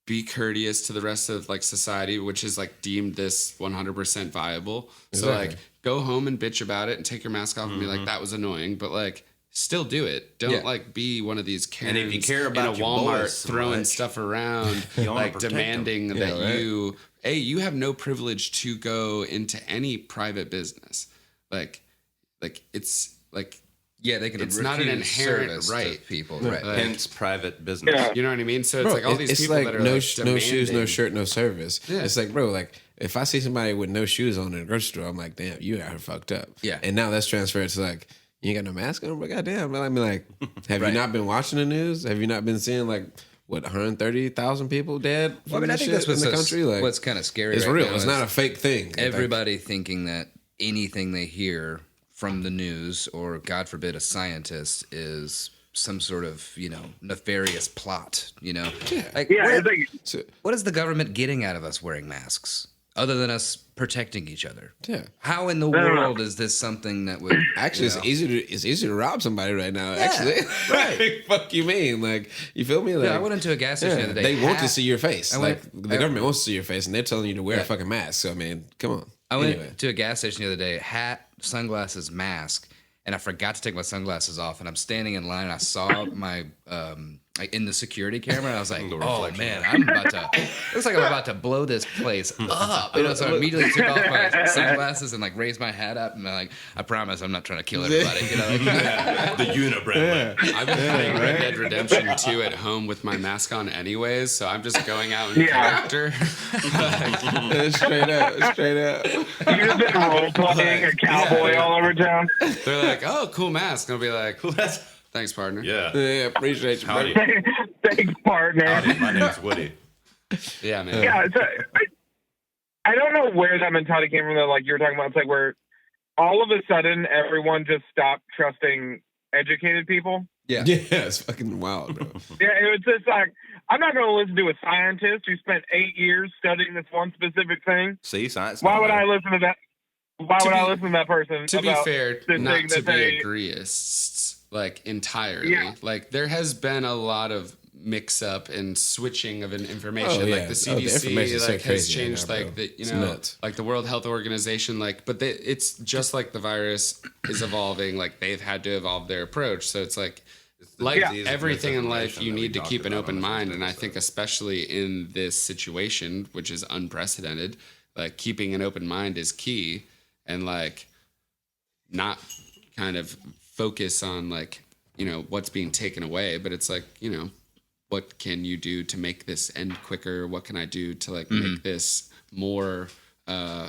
be courteous to the rest of like society, which is like deemed this 100% viable. So
Exactly.
like go home and bitch about it and take your mask off and be like, that was annoying, but like still do it. Don't
Yeah.
like be one of these Karens
And if you care about
in a
your
Walmart
boys so
throwing
much,
stuff around,
you wanna
like
protect 'em.
demanding
Yeah,
that
right.
you have no privilege to go into any private business. Like it's like,
Yeah, they can.
It's not an
refuse
inherent
service to
right.
people,
Yeah.
right?
Like-
Hence private business.
Yeah.
you know what I mean? So it's
Bro,
like all these
it's
people
like
that are
no,
like
no shoes, no
demanding-
shirt, no service.
Yeah.
It's like, bro, like if I see somebody with no shoes on in a grocery store, I'm like, damn, you got her fucked up.
Yeah.
And now that's transferred to like, you ain't got no mask on, but goddamn. I mean, like, have
Right.
you not been watching the news? Have you not been seeing like what 130,000 people dead?
Well, I mean, I think that's
in
what's
the country. Like,
what's kind of scary.
it's
right
real.
now
It's
is
not a fake thing.
everybody thinking that anything they hear from the news or, God forbid, a scientist is some sort of, you know, nefarious plot. You know, like
Yeah.
what,
It's like,
So,
what is the government getting out of us wearing masks? other than us protecting each other.
Yeah.
How in the world is this something that would
Actually,
you know?
it's easier to rob somebody right now. Actually,
right.
Fuck you mean? Like, you feel me? Like,
Yeah, I went into a gas station the other day.
they want to see your face.
I
Like
went-
the government wants to see your face, and they're telling you to wear a fucking mask. So I mean, come on.
I went
Anyway.
to a gas station the other day, hat, sunglasses, mask, and I forgot to take my sunglasses off. And I'm standing in line, and I saw my like in the security camera, and I was like, "Oh man, I'm about to." Looks like I'm about to blow this place up. You know, so I immediately took off my sunglasses and like raised my hat up, and I'm like, "I promise, I'm not trying to kill everybody." You know, like,
The unibrow.
I've been playing Red Dead Redemption 2 at home with my mask on anyways, so I'm just going out in character.
Straight up.
You just been role playing a cowboy all over town.
They're like, "Oh, cool mask." And I'll be like, "Thanks, partner."
Yeah.
Yeah, appreciate you.
Howdy.
Bro.
Thanks, partner.
Howdy. My name's Woody.
Yeah, man.
Yeah, so I don't know where that mentality came from. That like you were talking about, it's like where all of a sudden everyone just stopped trusting educated people.
Yeah, it's fucking wild, bro.
Yeah, it was just like I'm not going to listen to a scientist who spent 8 years studying this one specific thing.
See, science.
Why would I listen to that? Why would I listen to that person?
To be
about
fair,
this thing
not to
that they-
be agreists, like entirely.
Yeah.
Like there has been a lot of mix up and switching of information.
Oh, yeah.
Like the
Oh, the
CDC
information's so
like has
crazy right
changed
now,
like
bro.
the
It's
you know
nuts.
like the World Health Organization but it's just like the virus is evolving. Like they've had to evolve their approach. So it's like
disease of
everything in life,
misinformation
you
that we
need to
talked
keep an
about
open
on this
mind, and I
episode.
think especially in this situation, which is unprecedented, like keeping an open mind is key, and like not kind of focus on like what's being taken away, but it's like what can you do to make this end quicker? What can I do to like make this more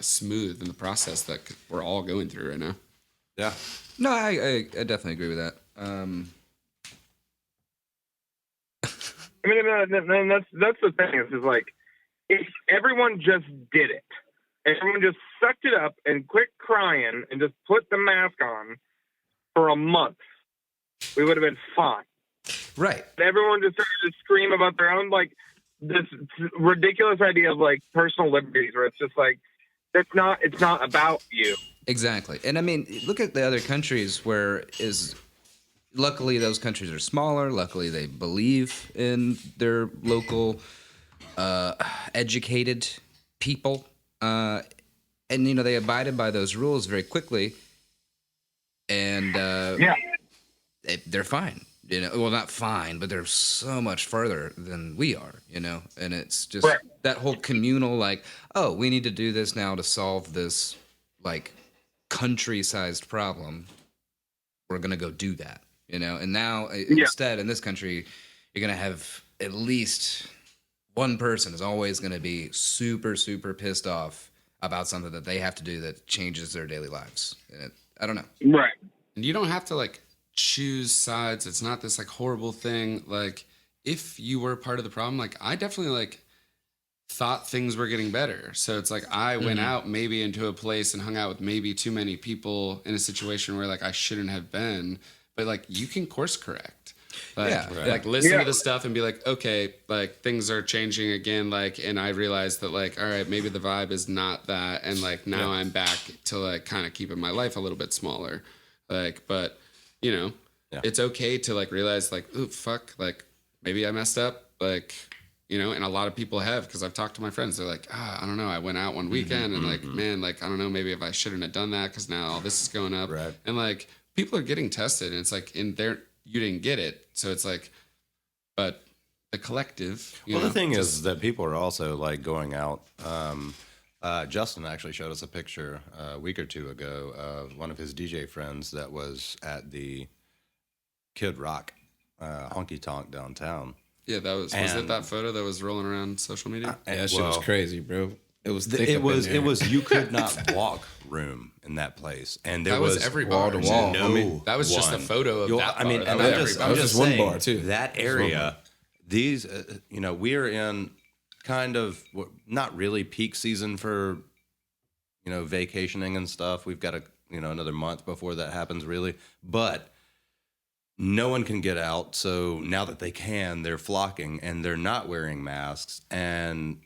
smooth in the process that we're all going through right now?
Yeah.
no, I definitely agree with that.
I mean, and that's the thing. Is just like if everyone just did it, everyone just sucked it up and quit crying and just put the mask on for a month, we would have been fine.
Right.
Everyone just started to scream about their own like this ridiculous idea of like personal liberties, where it's just like it's not about you.
Exactly. And I mean, look at the other countries luckily those countries are smaller. Luckily they believe in their local educated people. And they abided by those rules very quickly. And they're fine. Well, not fine, but they're so much further than we are, and it's just
Right.
that whole communal, like, oh, we need to do this now to solve this, like, country-sized problem. We're going to go do that, and now instead in this country, you're going to have at least one person is always going to be super, super pissed off about something that they have to do that changes their daily lives. And I don't know.
Right.
And you don't have to like choose sides. It's not this like horrible thing. Like if you were part of the problem, like I definitely like thought things were getting better. So it's like I went out maybe into a place and hung out with maybe too many people in a situation where like I shouldn't have been. But like you can course correct. Like, like listen to the stuff and be like, okay, like things are changing again. Like, and I realized that like, all right, maybe the vibe is not that. And like now I'm back to like kind of keeping my life a little bit smaller. Like, but it's okay to like realize like, ooh, fuck, like maybe I messed up. Like, and a lot of people have, because I've talked to my friends. They're like, I don't know. I went out one weekend and like, man, like, I don't know, maybe if I shouldn't have done that because now all this is going up.
Right.
And like people are getting tested and it's like in there, you didn't get it. So it's like, but the collective.
Well, the thing is that people are also like going out. Justin actually showed us a picture a week or two ago of one of his DJ friends that was at the Kid Rock honky tonk downtown.
Yeah, that was it that photo that was rolling around social media?
Yeah, that shit was crazy, bro. It was thick
It
up
was
in there.
it was you could not walk room in that place, and there
That was every bar.
wall to wall.
No,
I mean,
that was just a
one.
photo of that
I mean,
bar.
and
That
I'm
was
just,
every
I'm
bar.
just
That was one
saying,
bar, too.
that
That was one
area,
bar.
these, we're in kind of not really peak season for, vacationing and stuff. We've got another month before that happens, really, but no one can get out. So now that they can, they're flocking and they're not wearing masks. And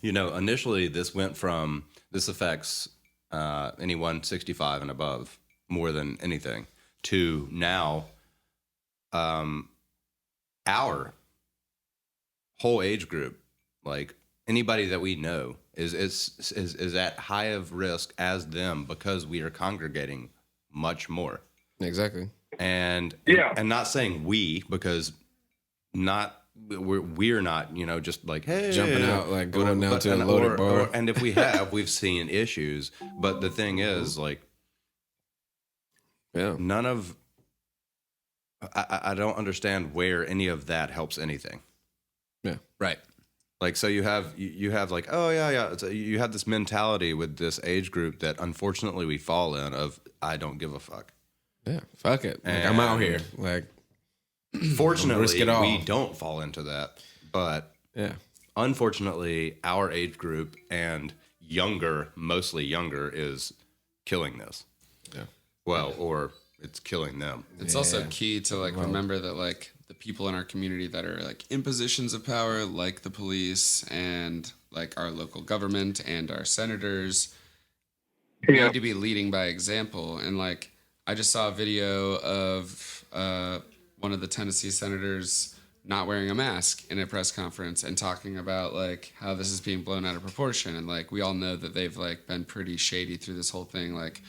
Initially this affects anyone 65 and above more than anything, to now our whole age group, like anybody that we know is at high of risk as them, because we are congregating much more.
Exactly.
And not saying we, because we're not, just like, hey,
Jumping out, like going down to a
and-
loaded
or-
bar.
and if we've seen issues, but the thing is, like,
Yeah.
none of, I don't understand where any of that helps anything.
Yeah.
Right.
Like, so you have like, oh yeah. You have this mentality with this age group that unfortunately we fall in of, I don't give a fuck.
Yeah. Fuck it. Like, I'm out here. Like,
Fortunately,
risk it all.
we don't fall into that. But
yeah.
unfortunately, our age group and mostly younger, is killing this.
Yeah.
Well, or it's killing them.
It's also key to like remember that like the people in our community that are like in positions of power, like the police and like our local government and our senators, need to be leading by example. And like I just saw a video of one of the Tennessee senators not wearing a mask in a press conference and talking about like how this is being blown out of proportion. And like we all know that they've like been pretty shady through this whole thing, like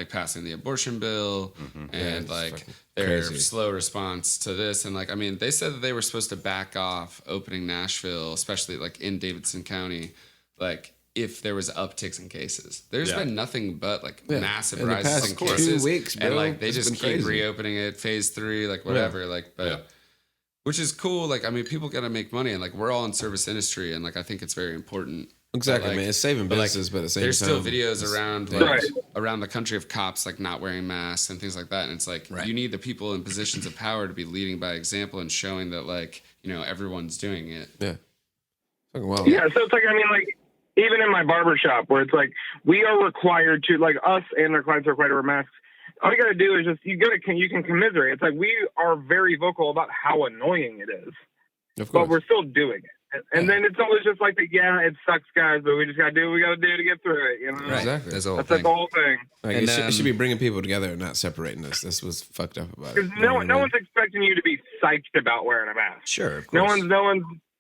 passing the abortion bill and like their
crazy.
slow response to this. And like, I mean, they said that they were supposed to back off opening Nashville, especially like in Davidson County, like if there was upticks in cases. There's been nothing but like massive
In the
rises
past
in
2
cases.
weeks,
and
bro,
like they
it's
just
been
keep
crazy.
reopening it, phase 3, like whatever. Like, but which is cool. Like, I mean, people gotta make money, and like we're all in service industry, and like I think it's very important.
Exactly,
But, like,
man. It's saving
but, like,
business, but at the same
there's
time,
still videos around like
Right.
around the country of cops like not wearing masks and things like that. And it's like you need the people in positions of power to be leading by example and showing that like everyone's doing it.
Yeah. Fucking wild.
Yeah, so it's like, I mean, like, even in my barber shop, where it's like, we are required to, like, us and our clients are required to wear masks. All you got to do is just, you can commiserate. It's like, we are very vocal about how annoying it is,
Of
but
course.
we're still doing it. And then it's always just like, it sucks, guys, but we just got to do what we got to do to get through it,
Right.
Exactly.
That's the whole
That's
thing.
like the whole thing.
Like,
And,
it should be bringing people together and not separating us. That's what's fucked up about it.
Because no one's expecting you to be psyched about wearing a mask.
Sure. Of
No
course.
one's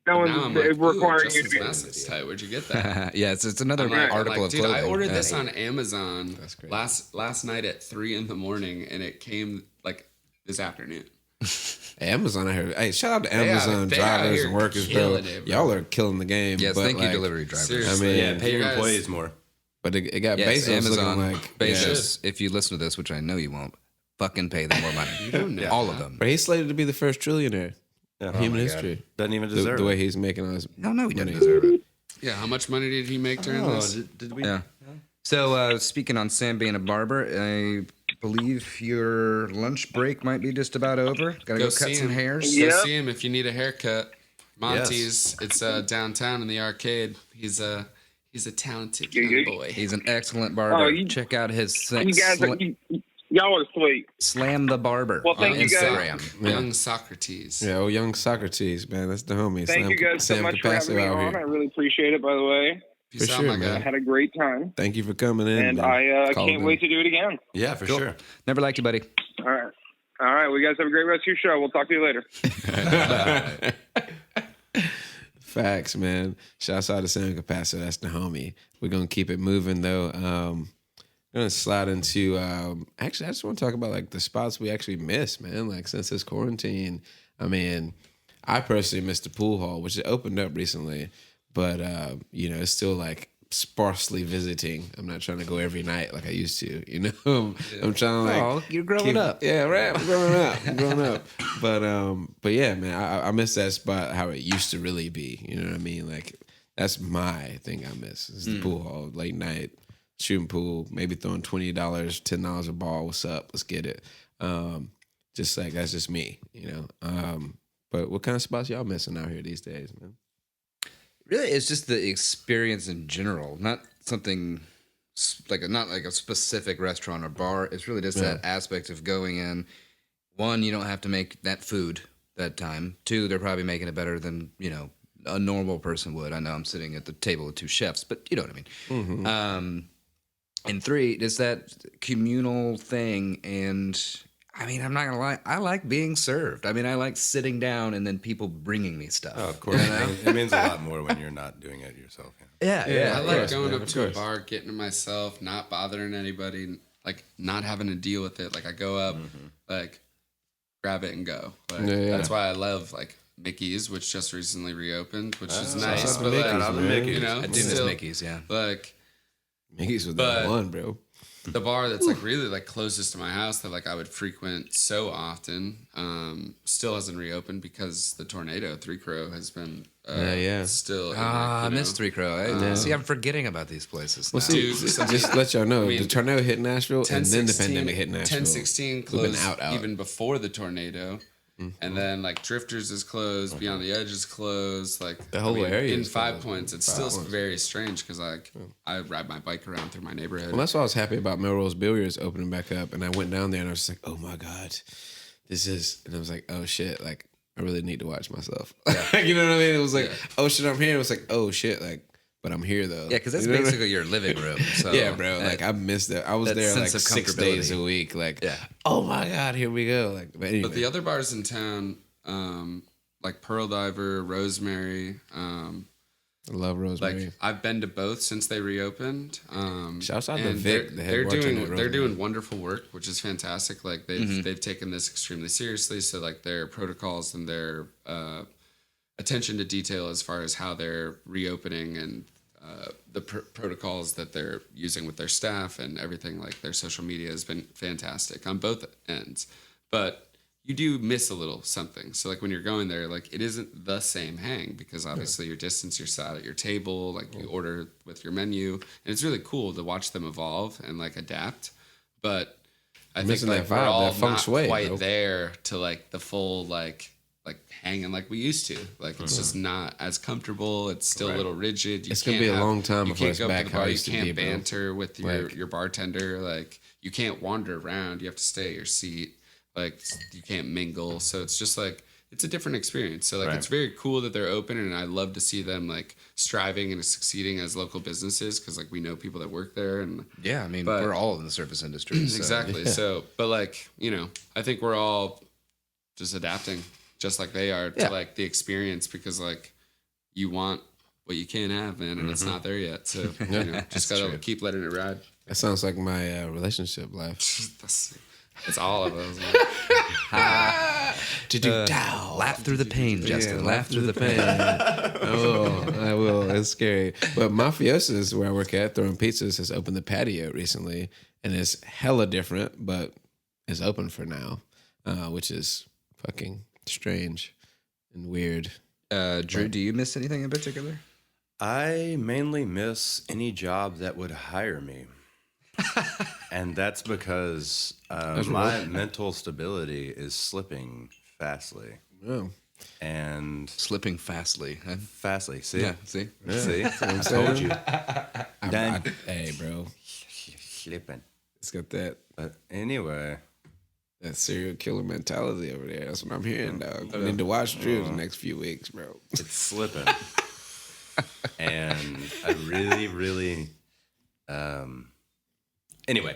Now I'm like,
requiring you to
Justin's
be.
mask is tight. Where'd you get that?
Yeah, it's another
I'm like,
article of
dude,
clothing.
I ordered
Yeah.
this on Amazon
crazy.
last night at 3 a.m, and it came like this afternoon.
Amazon, I heard. Hey, shout out to Amazon
they out
drivers
here
and workers, bro.
killing it, bro.
Y'all are killing the game.
Yes,
but
thank you,
like,
delivery drivers.
Seriously.
I mean,
Yeah, pay your
You guys-
employees more.
But it got
Yes,
Bezos
Amazon,
looking like
Bezos. If you listen to this, which I know you won't, fucking pay them more money. You don't know. All of them.
But he's slated to be the first trillionaire in human history.
Doesn't even
The,
deserve
the way
it.
he's making all his
No, he doesn't
money.
deserve it.
Yeah, how much money did he make during this?
Did we?
Yeah. So, speaking on Sam being a barber, I believe your lunch break might be just about over. Gotta go cut
see
some
him.
hairs.
Go
Yep.
see him if you need a haircut. Monty's. It's downtown in the arcade. He's a talented young boy.
He's an excellent barber.
Oh, you-
Check out his
You guys, y'all are sweet.
Slam the Barber
Well,
on
thank you guys.
Instagram.
Young Socrates.
Yeah, oh, young Socrates, man. That's the homie.
Thank you guys so
Sam
much for
Capasso
having me
out
on. I
here.
really appreciate it, by the way.
Peace
For
out,
sure,
my
man.
I
guy.
had a great time,
Thank you for coming in.
and
man.
I
Called
can't
in.
wait to do it again.
Yeah, for sure.
Never liked you, buddy.
All right. All right. Well, you guys have a great rest of your show. We'll talk to you later.
Facts, man. Shouts out to Sam Capasso. That's the homie. We're gonna keep it moving though. I'm gonna slide into actually I just want to talk about like the spots we actually missed, man. Like since this quarantine. I mean, I personally missed the pool hall, which opened up recently, but it's still like sparsely visiting. I'm not trying to go every night like I used to, you know. I'm trying to like
Oh, you're growing up.
Yeah, right. I'm growing up. I'm growing up. But yeah, man, I miss that spot how it used to really be. You know what I mean? Like that's my thing I miss. Is the pool hall, late night, shooting pool, maybe throwing $20, $10 a ball. What's up? Let's get it. Just like that's just me, you know. But what kind of spots y'all missing out here these days, man?
Really, it's just the experience in general, not something not like a specific restaurant or bar. It's really just that aspect of going in. One, you don't have to make that food that time. Two, they're probably making it better than a normal person would. I know I'm sitting at the table with two chefs, but you know what I mean. And 3 is that communal thing, and I mean, I'm not gonna lie, I like being served. I mean, I like sitting down and then people bringing me stuff.
Oh, of course. It means a lot more when you're not doing it yourself.
Yeah,
I like
course,
going
man,
up
of
to a
course.
bar, getting to myself, not bothering anybody, like not having to deal with it. Like I go up, like grab it and go. Like, That's why I love like Mickey's, which just recently reopened, which is nice.
out to
But
Mickey's,
like,
man.
Mickey's.
you know,
I do miss
still,
Mickey's, yeah.
like
Mickey's was
But-
the one, bro.
the bar that's like really like closest to my house that like I would frequent so often still hasn't reopened because the tornado 3 Crow has been still in,
I
you know.
miss 3 Crow. See, I'm forgetting about these places.
Well,
now.
see,
Dude,
just let y'all know,
mean,
the tornado hit Nashville, and then the
10/16
pandemic hit Nashville.
10/16
We've
closed
been out.
even before the tornado. And then like Drifters is closed, Beyond the Edge is closed. Like
The whole area
in
is
5
closed.
points. It's still very strange because like I ride my bike around through my neighborhood.
Well, that's why I was happy about Melrose Billiards opening back up, and I went down there and I was just like, "Oh my god, this is," and I was like, "Oh shit, like I really need to watch myself." You know what I mean? It was like, "Oh shit, I'm here." It was like, "Oh shit, like." But I'm here though.
Yeah, because that's
You know what I mean?
basically your living room. So
Yeah, bro. Like I missed that. I was
that
there like
sense of
6 days a
comfortability.
week. Like,
Yeah.
oh my god, here we go. Like, but anyway,
But the other bars in town, like Pearl Diver, Rosemary,
I love
like
Rosemary.
I've been to both since they reopened.
Shouts out to
and
Vic, the head bartender at
they're
Rosemary.
doing wonderful work, which is fantastic. Like they've taken this extremely seriously. So like their protocols and their attention to detail as far as how they're reopening and the protocols that they're using with their staff and everything, like their social media has been fantastic on both ends. But you do miss a little something. So like when you're going there, like it isn't the same hang because obviously your distance, you're sat at your table, like you order with your menu, and it's really cool to watch them evolve and like adapt. But I think
Missing
like
that
we're
vibe,
all
that feng
not
shui,
quite
bro.
there to like the full like hanging like we used to. Like it's just not as comfortable. It's still a little rigid. You
It's gonna
can't
be a
have-
long time
you
before
can't
it's
go up
back
to the
how it
bar. You
used to
can't
be, bro.
banter with
Like-
your bartender. Like you can't wander around. You have to stay at your seat. Like you can't mingle. So it's just like it's a different experience. So like it's very cool that they're open, and I love to see them like striving and succeeding as local businesses because like we know people that work there and
Yeah, I mean,
But-
we're all in the service industry. So.
exactly. So, but like you know, I think we're all just adapting, just like they are to like the experience because like you want what you can't have, man, and it's not there yet. So you know, just gotta keep letting it ride.
That sounds like my relationship life.
That's all of us.
Laugh through the pain, Justin. Laugh through the pain.
Oh, I will. It's scary. But Mafiosa's, where I work at, Throwing Pizzas, has opened the patio recently, and it's hella different, but it's open for now, which is fucking strange and weird.
Drew, do you miss anything in particular?
I mainly miss any job that would hire me. And that's because my mental stability is slipping fastly.
Oh,
And
Slipping fastly. Huh?
fastly. See?
Yeah, see?
See? I told you. Dan.
hey, bro,
Slipping.
it's got that
Anyway,
serial killer mentality over there. That's what I'm hearing, dog. I need to watch Drew the next few weeks, bro.
it's slipping. And I really, anyway,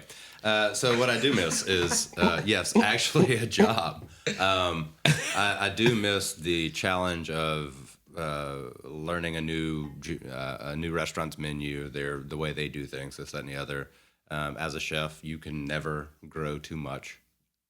so what I do miss is, yes, actually a job. I do miss the challenge of learning a new restaurant's menu, the way they do things, this, that, and the other. As a chef, you can never grow too much.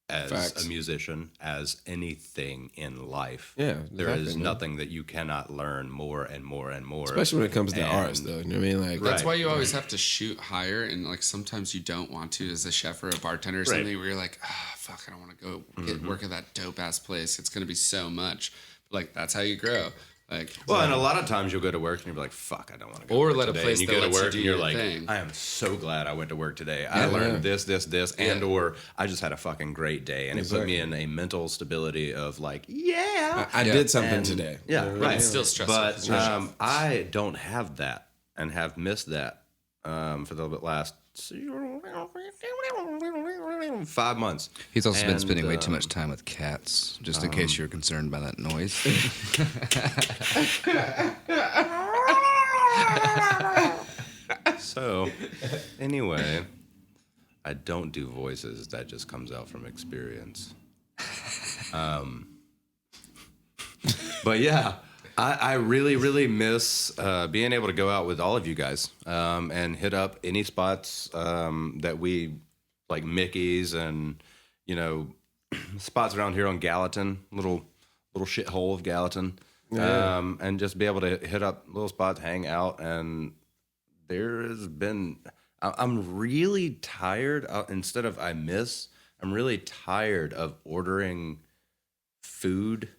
As
Facts.
a musician, as anything in life,
Yeah,
there
exactly,
is
man.
nothing that you cannot learn more and more and more.
Especially when it comes to
And-
arts, though. You know what I mean? Like,
That's
Right.
why you always have to shoot higher, and like sometimes you don't want to as a chef or a bartender or something. Where you're like, fuck, I don't want to go get work at that dope ass place. It's gonna be so much. But, like that's how you grow. Like,
Well, and a lot of times you'll go to work and you'll be like, "Fuck, I don't want to go."
Or
to work
let a
today.
place
and you
that
go to
lets you
work
do
and you're
your
like,
thing.
"I am so glad I went to work today. I learned this, and or I just had a fucking great day, and it put me in a mental stability of like, yeah,
I did something today.
yeah, right."
it's still stressful.
But
because you're a chef.
I don't have that, and have missed that for the last 5 months.
He's also been
And,
spending way too much time with cats, just in case you're concerned by that noise.
So, anyway, I don't do voices. That just comes out from experience. But yeah, I really, really miss being able to go out with all of you guys and hit up any spots that we like, Mickey's and, you know, spots around here on Gallatin, little shithole of Gallatin, and just be able to hit up little spots, hang out. And there has been, I'm really tired. Instead of I'm really tired of ordering food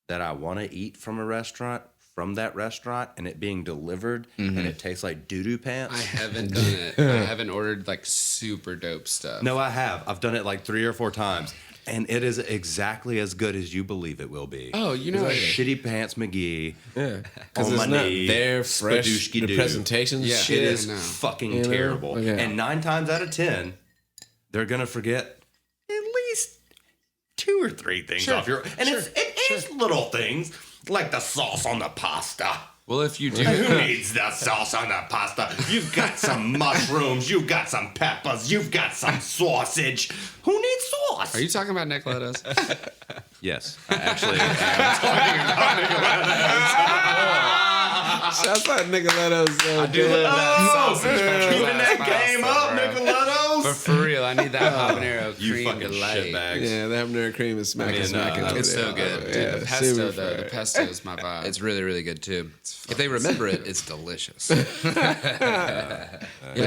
that I want to eat from that restaurant, and it being delivered, and it tastes like doo-doo pants.
I haven't done it. I haven't ordered like super dope stuff.
No, I have. I've done it like 3 or 4 times, and it is exactly as good as you believe it will be.
Oh, you know,
Shitty Pants McGee.
Yeah, because
On
it's
my
not
knee,
there fresh. The
Spadooshky-doo.
presentation
Yeah.
shit
It
is.
is
know.
fucking
You know?
terrible.
Okay.
And 9 times out of 10, they're gonna forget at least 2 or 3 things off your. And it's little things like the sauce on the pasta.
well, if you do,
Who needs the sauce on the pasta? You've got some mushrooms. You've got some peppers. You've got some sausage. Who needs sauce?
are you talking about Nick Lettuce?
Yes, I actually am.
Shouts out Nicoletto's.
I do love that sausage.
Keeping that game up, Nicolettos.
But for real, I need that habanero
You
cream
fucking
delight.
shitbags.
Yeah, the habanero cream is smacking, smacking. over
It's
there.
so good. Dude,
Yeah,
the pesto,
super
though.
fire.
The pesto is my vibe.
It's really, really good too. If they remember it, it's delicious.
But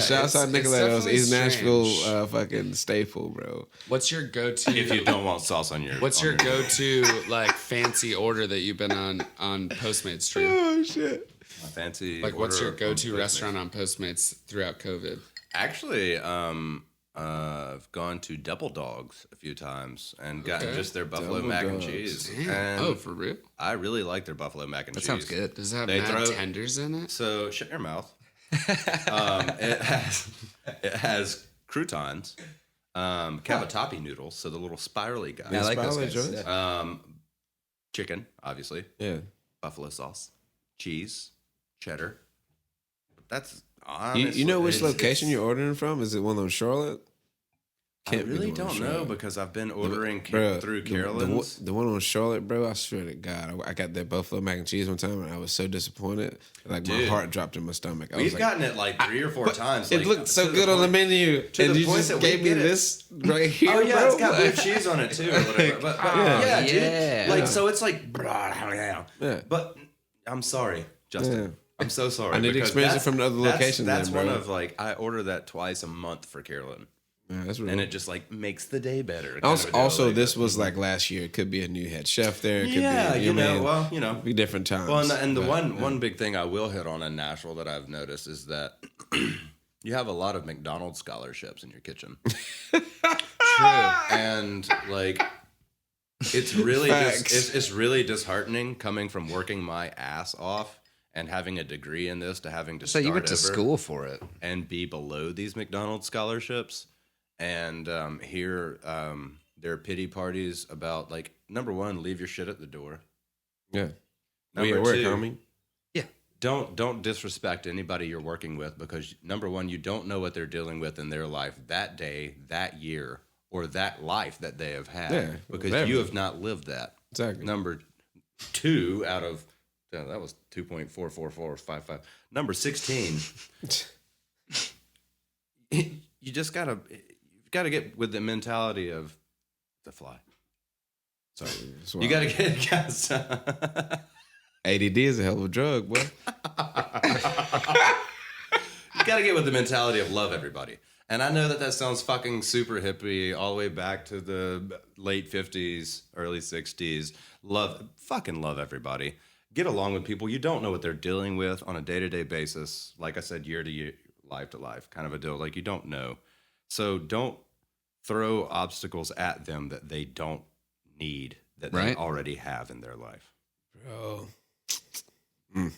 shouts out Nicoletto's,
definitely
East Nashville
strange.
fucking staple, bro.
What's your go-to?
If you don't want sauce on your.
What's
on
your go-to like fancy order that you've been on Postmates, Drew?
Oh shit.
fancy?
Like, what's your
order on
go-to
Postmates?
restaurant on Postmates throughout COVID?
Actually, I've gone to Double Dogs a few times and gotten
Okay.
just their buffalo
Double
mac and
Dogs.
cheese.
Damn.
And
Oh, for real?
I really like their buffalo mac and
That
cheese.
sounds good.
Does it have
They
mad
throw-
tenders in it?
So shut your mouth. It has croutons, cavatappi noodles, so the little spirally guys.
Yeah, I like those
Spirally
guys.
joints?
Chicken, obviously,
Yeah.
buffalo sauce, cheese, cheddar. That's
You,
honestly,
you know which
it's-
location you're ordering from? Is it one on Charlotte?
I
Can't be
really
the one on
don't know
Charlotte.
because I've been ordering
Bro,
through
the
Carolyn's.
the one on Charlotte, bro. I swear to God, I got that buffalo mac and cheese one time, and I was so disappointed. Like my
Dude.
heart dropped in my stomach. I was
We've
like,
gotten it like 3 or 4 times.
it
like,
looked so
to
good on the
point-
menu,
to
and
the
you
point
just
that we
gave me
get it.
this right here,
Oh yeah,
bro.
it's got blue cheese on it too, or whatever. But yeah, dude.
yeah.
Like so, it's like.
Yeah.
But I'm sorry, Justin.
Yeah.
I'm so sorry.
I need to
because
experience it
that's-
from the other location
That's
then,
one
bro.
of like I order that twice a month for Carolyn,
Yeah, that's real.
and it just like makes the day better. kind
Also,
of a deal,
also
like
this
that.
was like last year. It could be a new head chef there. It could
Yeah,
be,
you know,
what I mean?
well, you know.
Be different times.
Well, and the
but,
one big thing I will hit on in Nashville that I've noticed is that you have a lot of McDonald's scholarships in your kitchen.
True.
And like it's really
Facts.
it's really disheartening coming from working my ass off and having a degree in this to having to
So
start
you went to
over
school for it.
and be below these McDonald's scholarships. And here there are pity parties about like number one, leave your shit at the door.
yeah. We
Number
at work,
two,
homie.
don't disrespect anybody you're working with because number one, you don't know what they're dealing with in their life that day, that year, or that life that they have had
Yeah,
because
whatever.
you have not lived that.
Exactly.
Number two out of that was 2.44455. Number 16. You just gotta get with the mentality of the fly. Sorry,
That's
you
why
gotta get guys.
ADD is a hell of a drug, boy.
You got to get with the mentality of love everybody. And I know that sounds fucking super hippie all the way back to the late 50s, early 60s. Fucking love everybody. Get along with people. You don't know what they're dealing with on a day-to-day basis. Like I said, year to year, life to life kind of a deal. Like you don't know. So don't throw obstacles at them that they don't need, that they
Right.
already have in their life.
Bro.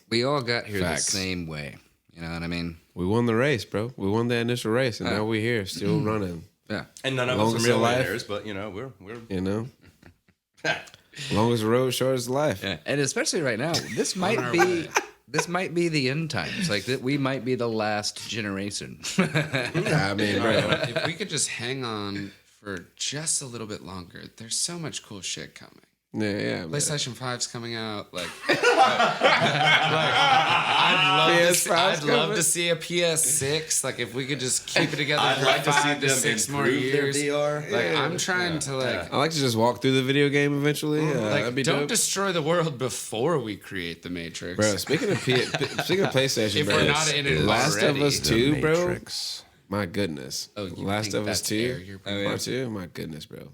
We all got here
Facts.
the same way. You know what I mean?
We won the race, bro. We won the initial race, and now we're here, still running.
Yeah.
And none of us
Longest
are
of life.
millionaires, but you know, we're
You know, long as the road, short as life.
Yeah. And especially right now, this might
our
be
way.
this might be the end times. Like that, we might be the last generation.
I mean, bro.
If we could just hang on for just a little bit longer, there's so much cool shit coming.
Yeah. Man.
PlayStation 5's coming out. I'd love to see a PS6. Like, if we could just keep it together
I'd
for
like to see
5 to
them
6 more
improve their
years.
VR.
Like, I'm trying to like.
I like to just walk through the video game eventually. That'd be
Don't
dope.
destroy the world before we create the Matrix.
Bro, speaking of PlayStation,
If
bro,
we're not in it
Last
already.
of Us
The
2, bro.
Matrix.
My goodness.
Oh, you
Last
think
of Us
that's
2.
fair? You're
Part 2. My goodness, bro.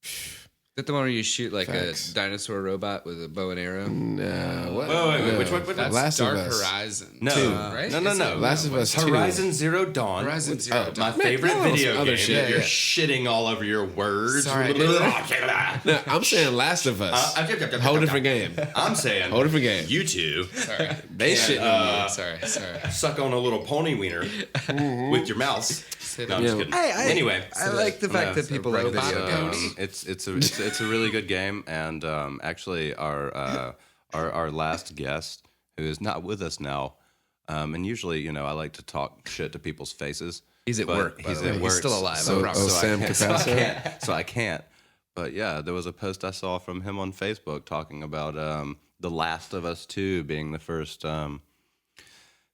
Is that the one where you shoot like
Facts.
a dinosaur robot with a bow and arrow?
Nah, what?
Wait,
No.
which one?
That's
Last
Dark
of Us.
Horizon.
No,
right?
no.
Last of Us 2.
Horizon Zero Dawn.
Horizon Zero
My
Dawn.
favorite
Man,
video
other
game.
shit,
You're
yeah.
shitting all over your words.
Sorry.
No, I'm saying Last of Us. Whole different game.
I'm saying,
Whole different game.
you two
Sorry.
They shit on me.
Sorry.
suck on a little pony wiener with your mouth. No, I'm just
Yeah.
kidding.
I-
Anyway,
I like the fact that people like
robot
video
code.
games.
it's a really good game, and actually our last guest, who is not with us now, and usually I like to talk shit to people's faces.
He's at
but
work, by
He's
the way.
at
He's
work.
still alive.
So-
I promise.
Sam Capasso?
So I can't. But yeah, there was a post I saw from him on Facebook talking about The Last of Us 2 being the first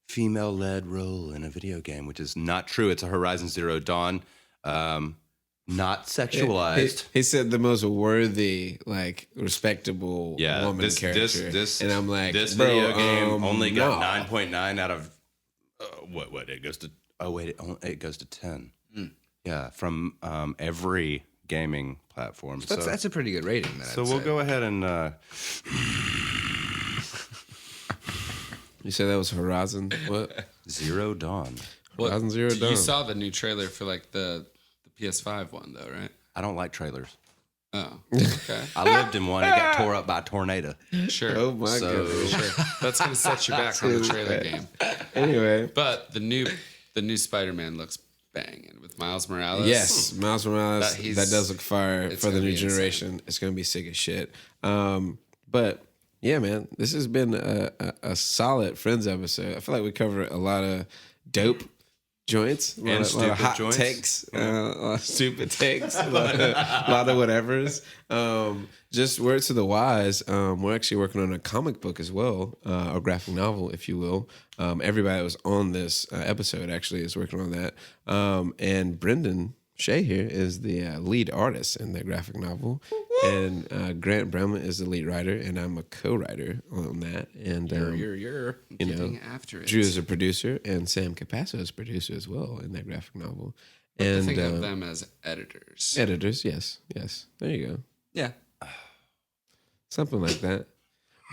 female-led role in a video game, which is not true. It's a Horizon Zero Dawn, not sexualized.
He said the most worthy, like, respectable
Yeah,
woman character.
this
and I'm like,
this
bro,
video game only got
no.
9.9 out of what it goes to. Oh wait, it goes to 10. Yeah, from every gaming platform.
That's a pretty good rating. Then
So
I'd
we'll
say.
go ahead and
You said that was Horizon? What?
Zero Dawn.
Horizon Zero Dawn.
You saw the new trailer for like the PS5 one though, right?
I don't like trailers.
Oh, okay,
I lived in one. It got tore up by a tornado.
sure.
Oh my
So-
goodness.
Sure. That's gonna set you back on the trailer game.
Anyway.
But the new Spider-Man looks banging with Miles Morales.
Yes, Miles Morales.
That
That,
he's-
does look fire
it's
for the
gonna
new
be insane.
generation. It's gonna be sick as shit. But yeah, man, this has been a solid Friends episode. I feel like we covered a lot of dope joints, a lot of
stupid
hot
joints.
takes, a lot of stupid takes, a lot of whatevers. Just words to the wise. We're actually working on a comic book as well, a graphic novel, if you will. Everybody that was on this episode actually is working on that. And Brendan Shea here is the lead artist in the graphic novel, and Grant Bremlin is the lead writer, and I'm a co-writer on that. And
You're
you
Getting
know,
after it.
Drew is a producer, and Sam Capasso is a producer as well in that graphic novel.
I
And
think of them as editors.
editors, yes. There you go.
Yeah.
Something like that.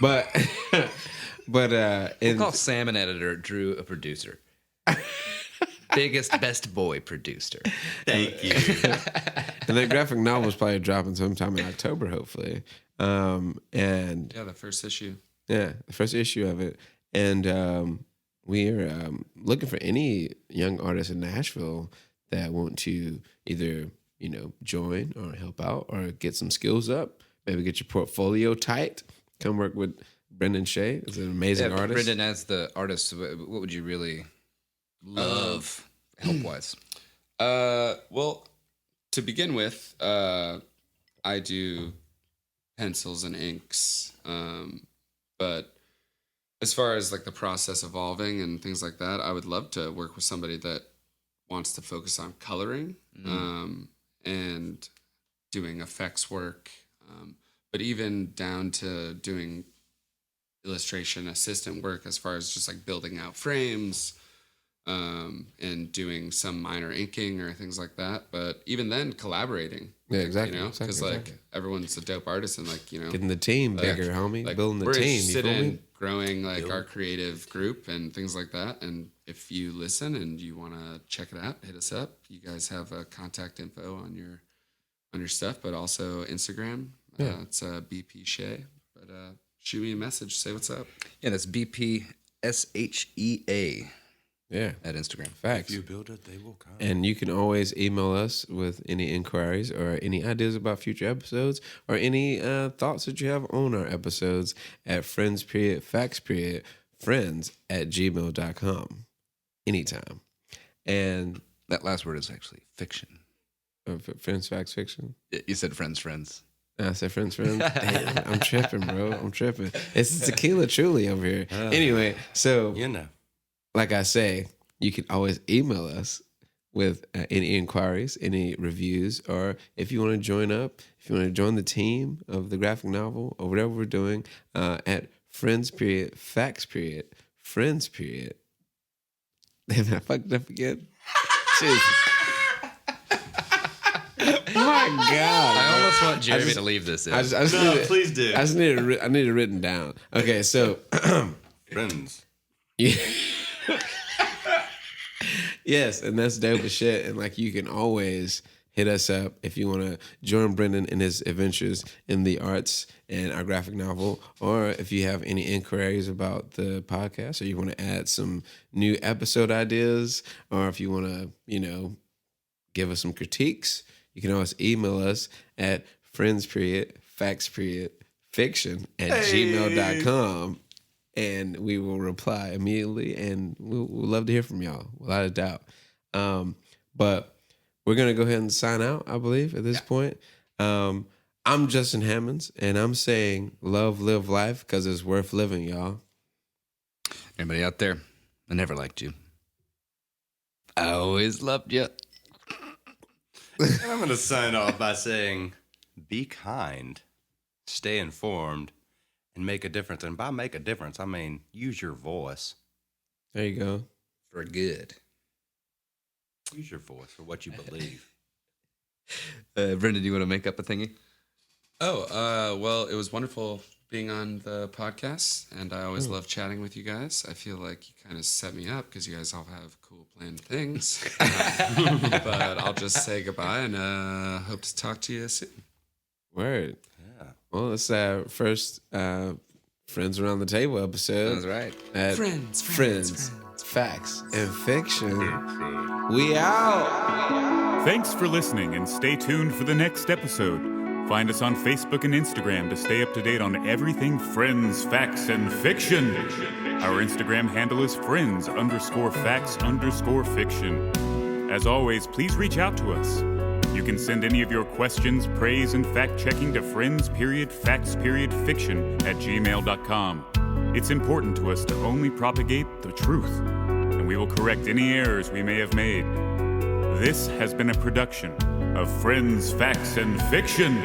But
We'll call Sam an editor, Drew a producer. Biggest, best boy producer.
Thank you.
and that graphic novel is probably dropping sometime in October, hopefully. And
Yeah, the first issue.
yeah, the first issue of it. And we're looking for any young artists in Nashville that want to either, join or help out or get some skills up. Maybe get your portfolio tight. Come work with Brendan Shea. He's an amazing artist.
Brendan, as the artist, what would you really love help wise?
Well, to begin with, I do pencils and inks. But as far as like the process evolving and things like that, I would love to work with somebody that wants to focus on coloring and doing effects work. But even down to doing illustration assistant work as far as just like building out frames, and doing some minor inking or things like that. But even then, collaborating.
Yeah, exactly,
Because
exactly,
like
exactly.
everyone's a dope artist, and like
Getting the team bigger, homie.
like,
Building the
we're
team. You
interested
feel
in
me?
growing like our creative group and things like that. And if you listen and you want to check it out, hit us up. You guys have contact info on your stuff, but also Instagram.
Yeah.
It's BP Shea. But shoot me a message. Say what's up.
Yeah, that's BPSHEA.
Yeah.
at Instagram.
Facts.
If you build it, they will come.
And you can always email us with any inquiries or any ideas about future episodes or any thoughts that you have on our episodes at friends@gmail.com anytime. And
That last word is actually fiction.
friends, facts, fiction.
You said friends.
I said friends. Damn, I'm tripping, bro. I'm tripping. It's tequila truly over here. Anyway, so
You know.
like I say, you can always email us with any inquiries, any reviews, or if you want to join up, if you want to join the team of the graphic novel or whatever we're doing at friends.facts. Friends. Damn, I fucked up again. Jesus. My God.
I almost want Jeremy
just-
to leave this in.
I just
No,
need it,
please do.
I just need it. I need it written down. Okay, so
Friends.
yes, and that's dope as shit. And like, you can always hit us up if you want to join Brendan in his adventures in the arts and our graphic novel, or if you have any inquiries about the podcast, or you want to add some new episode ideas, or if you want to, give us some critiques, you can always email us at friends.facts.fiction@gmail.com. And we will reply immediately, and we'll love to hear from y'all, without a doubt. But we're going to go ahead and sign out, I believe, at this point. I'm Justin Hammonds, and I'm saying love, live life, because it's worth living, y'all.
Anybody out there? I never liked you. I always loved you.
And I'm going to sign off by saying, be kind, stay informed, and make a difference. And by make a difference, I mean use your voice.
There you go.
For good.
Use your voice for what you believe.
Brendan, do you want to make up a thingy?
Well, it was wonderful being on the podcast, and I always love chatting with you guys. I feel like you kind of set me up because you guys all have cool planned things. But I'll just say goodbye and hope to talk to you soon.
Word.
Yeah.
Well, it's our first Friends Around the Table episode.
That's right.
At
Friends.
Facts, and Fiction. We out.
Thanks for listening, and stay tuned for the next episode. Find us on Facebook and Instagram to stay up to date on everything Friends, Facts, and Fiction. Our Instagram handle is friends_facts_fiction. As always, please reach out to us. You can send any of your questions, praise, and fact-checking to friends.facts.fiction@gmail.com. It's important to us to only propagate the truth, and we will correct any errors we may have made. This has been a production of Friends, Facts, and Fiction.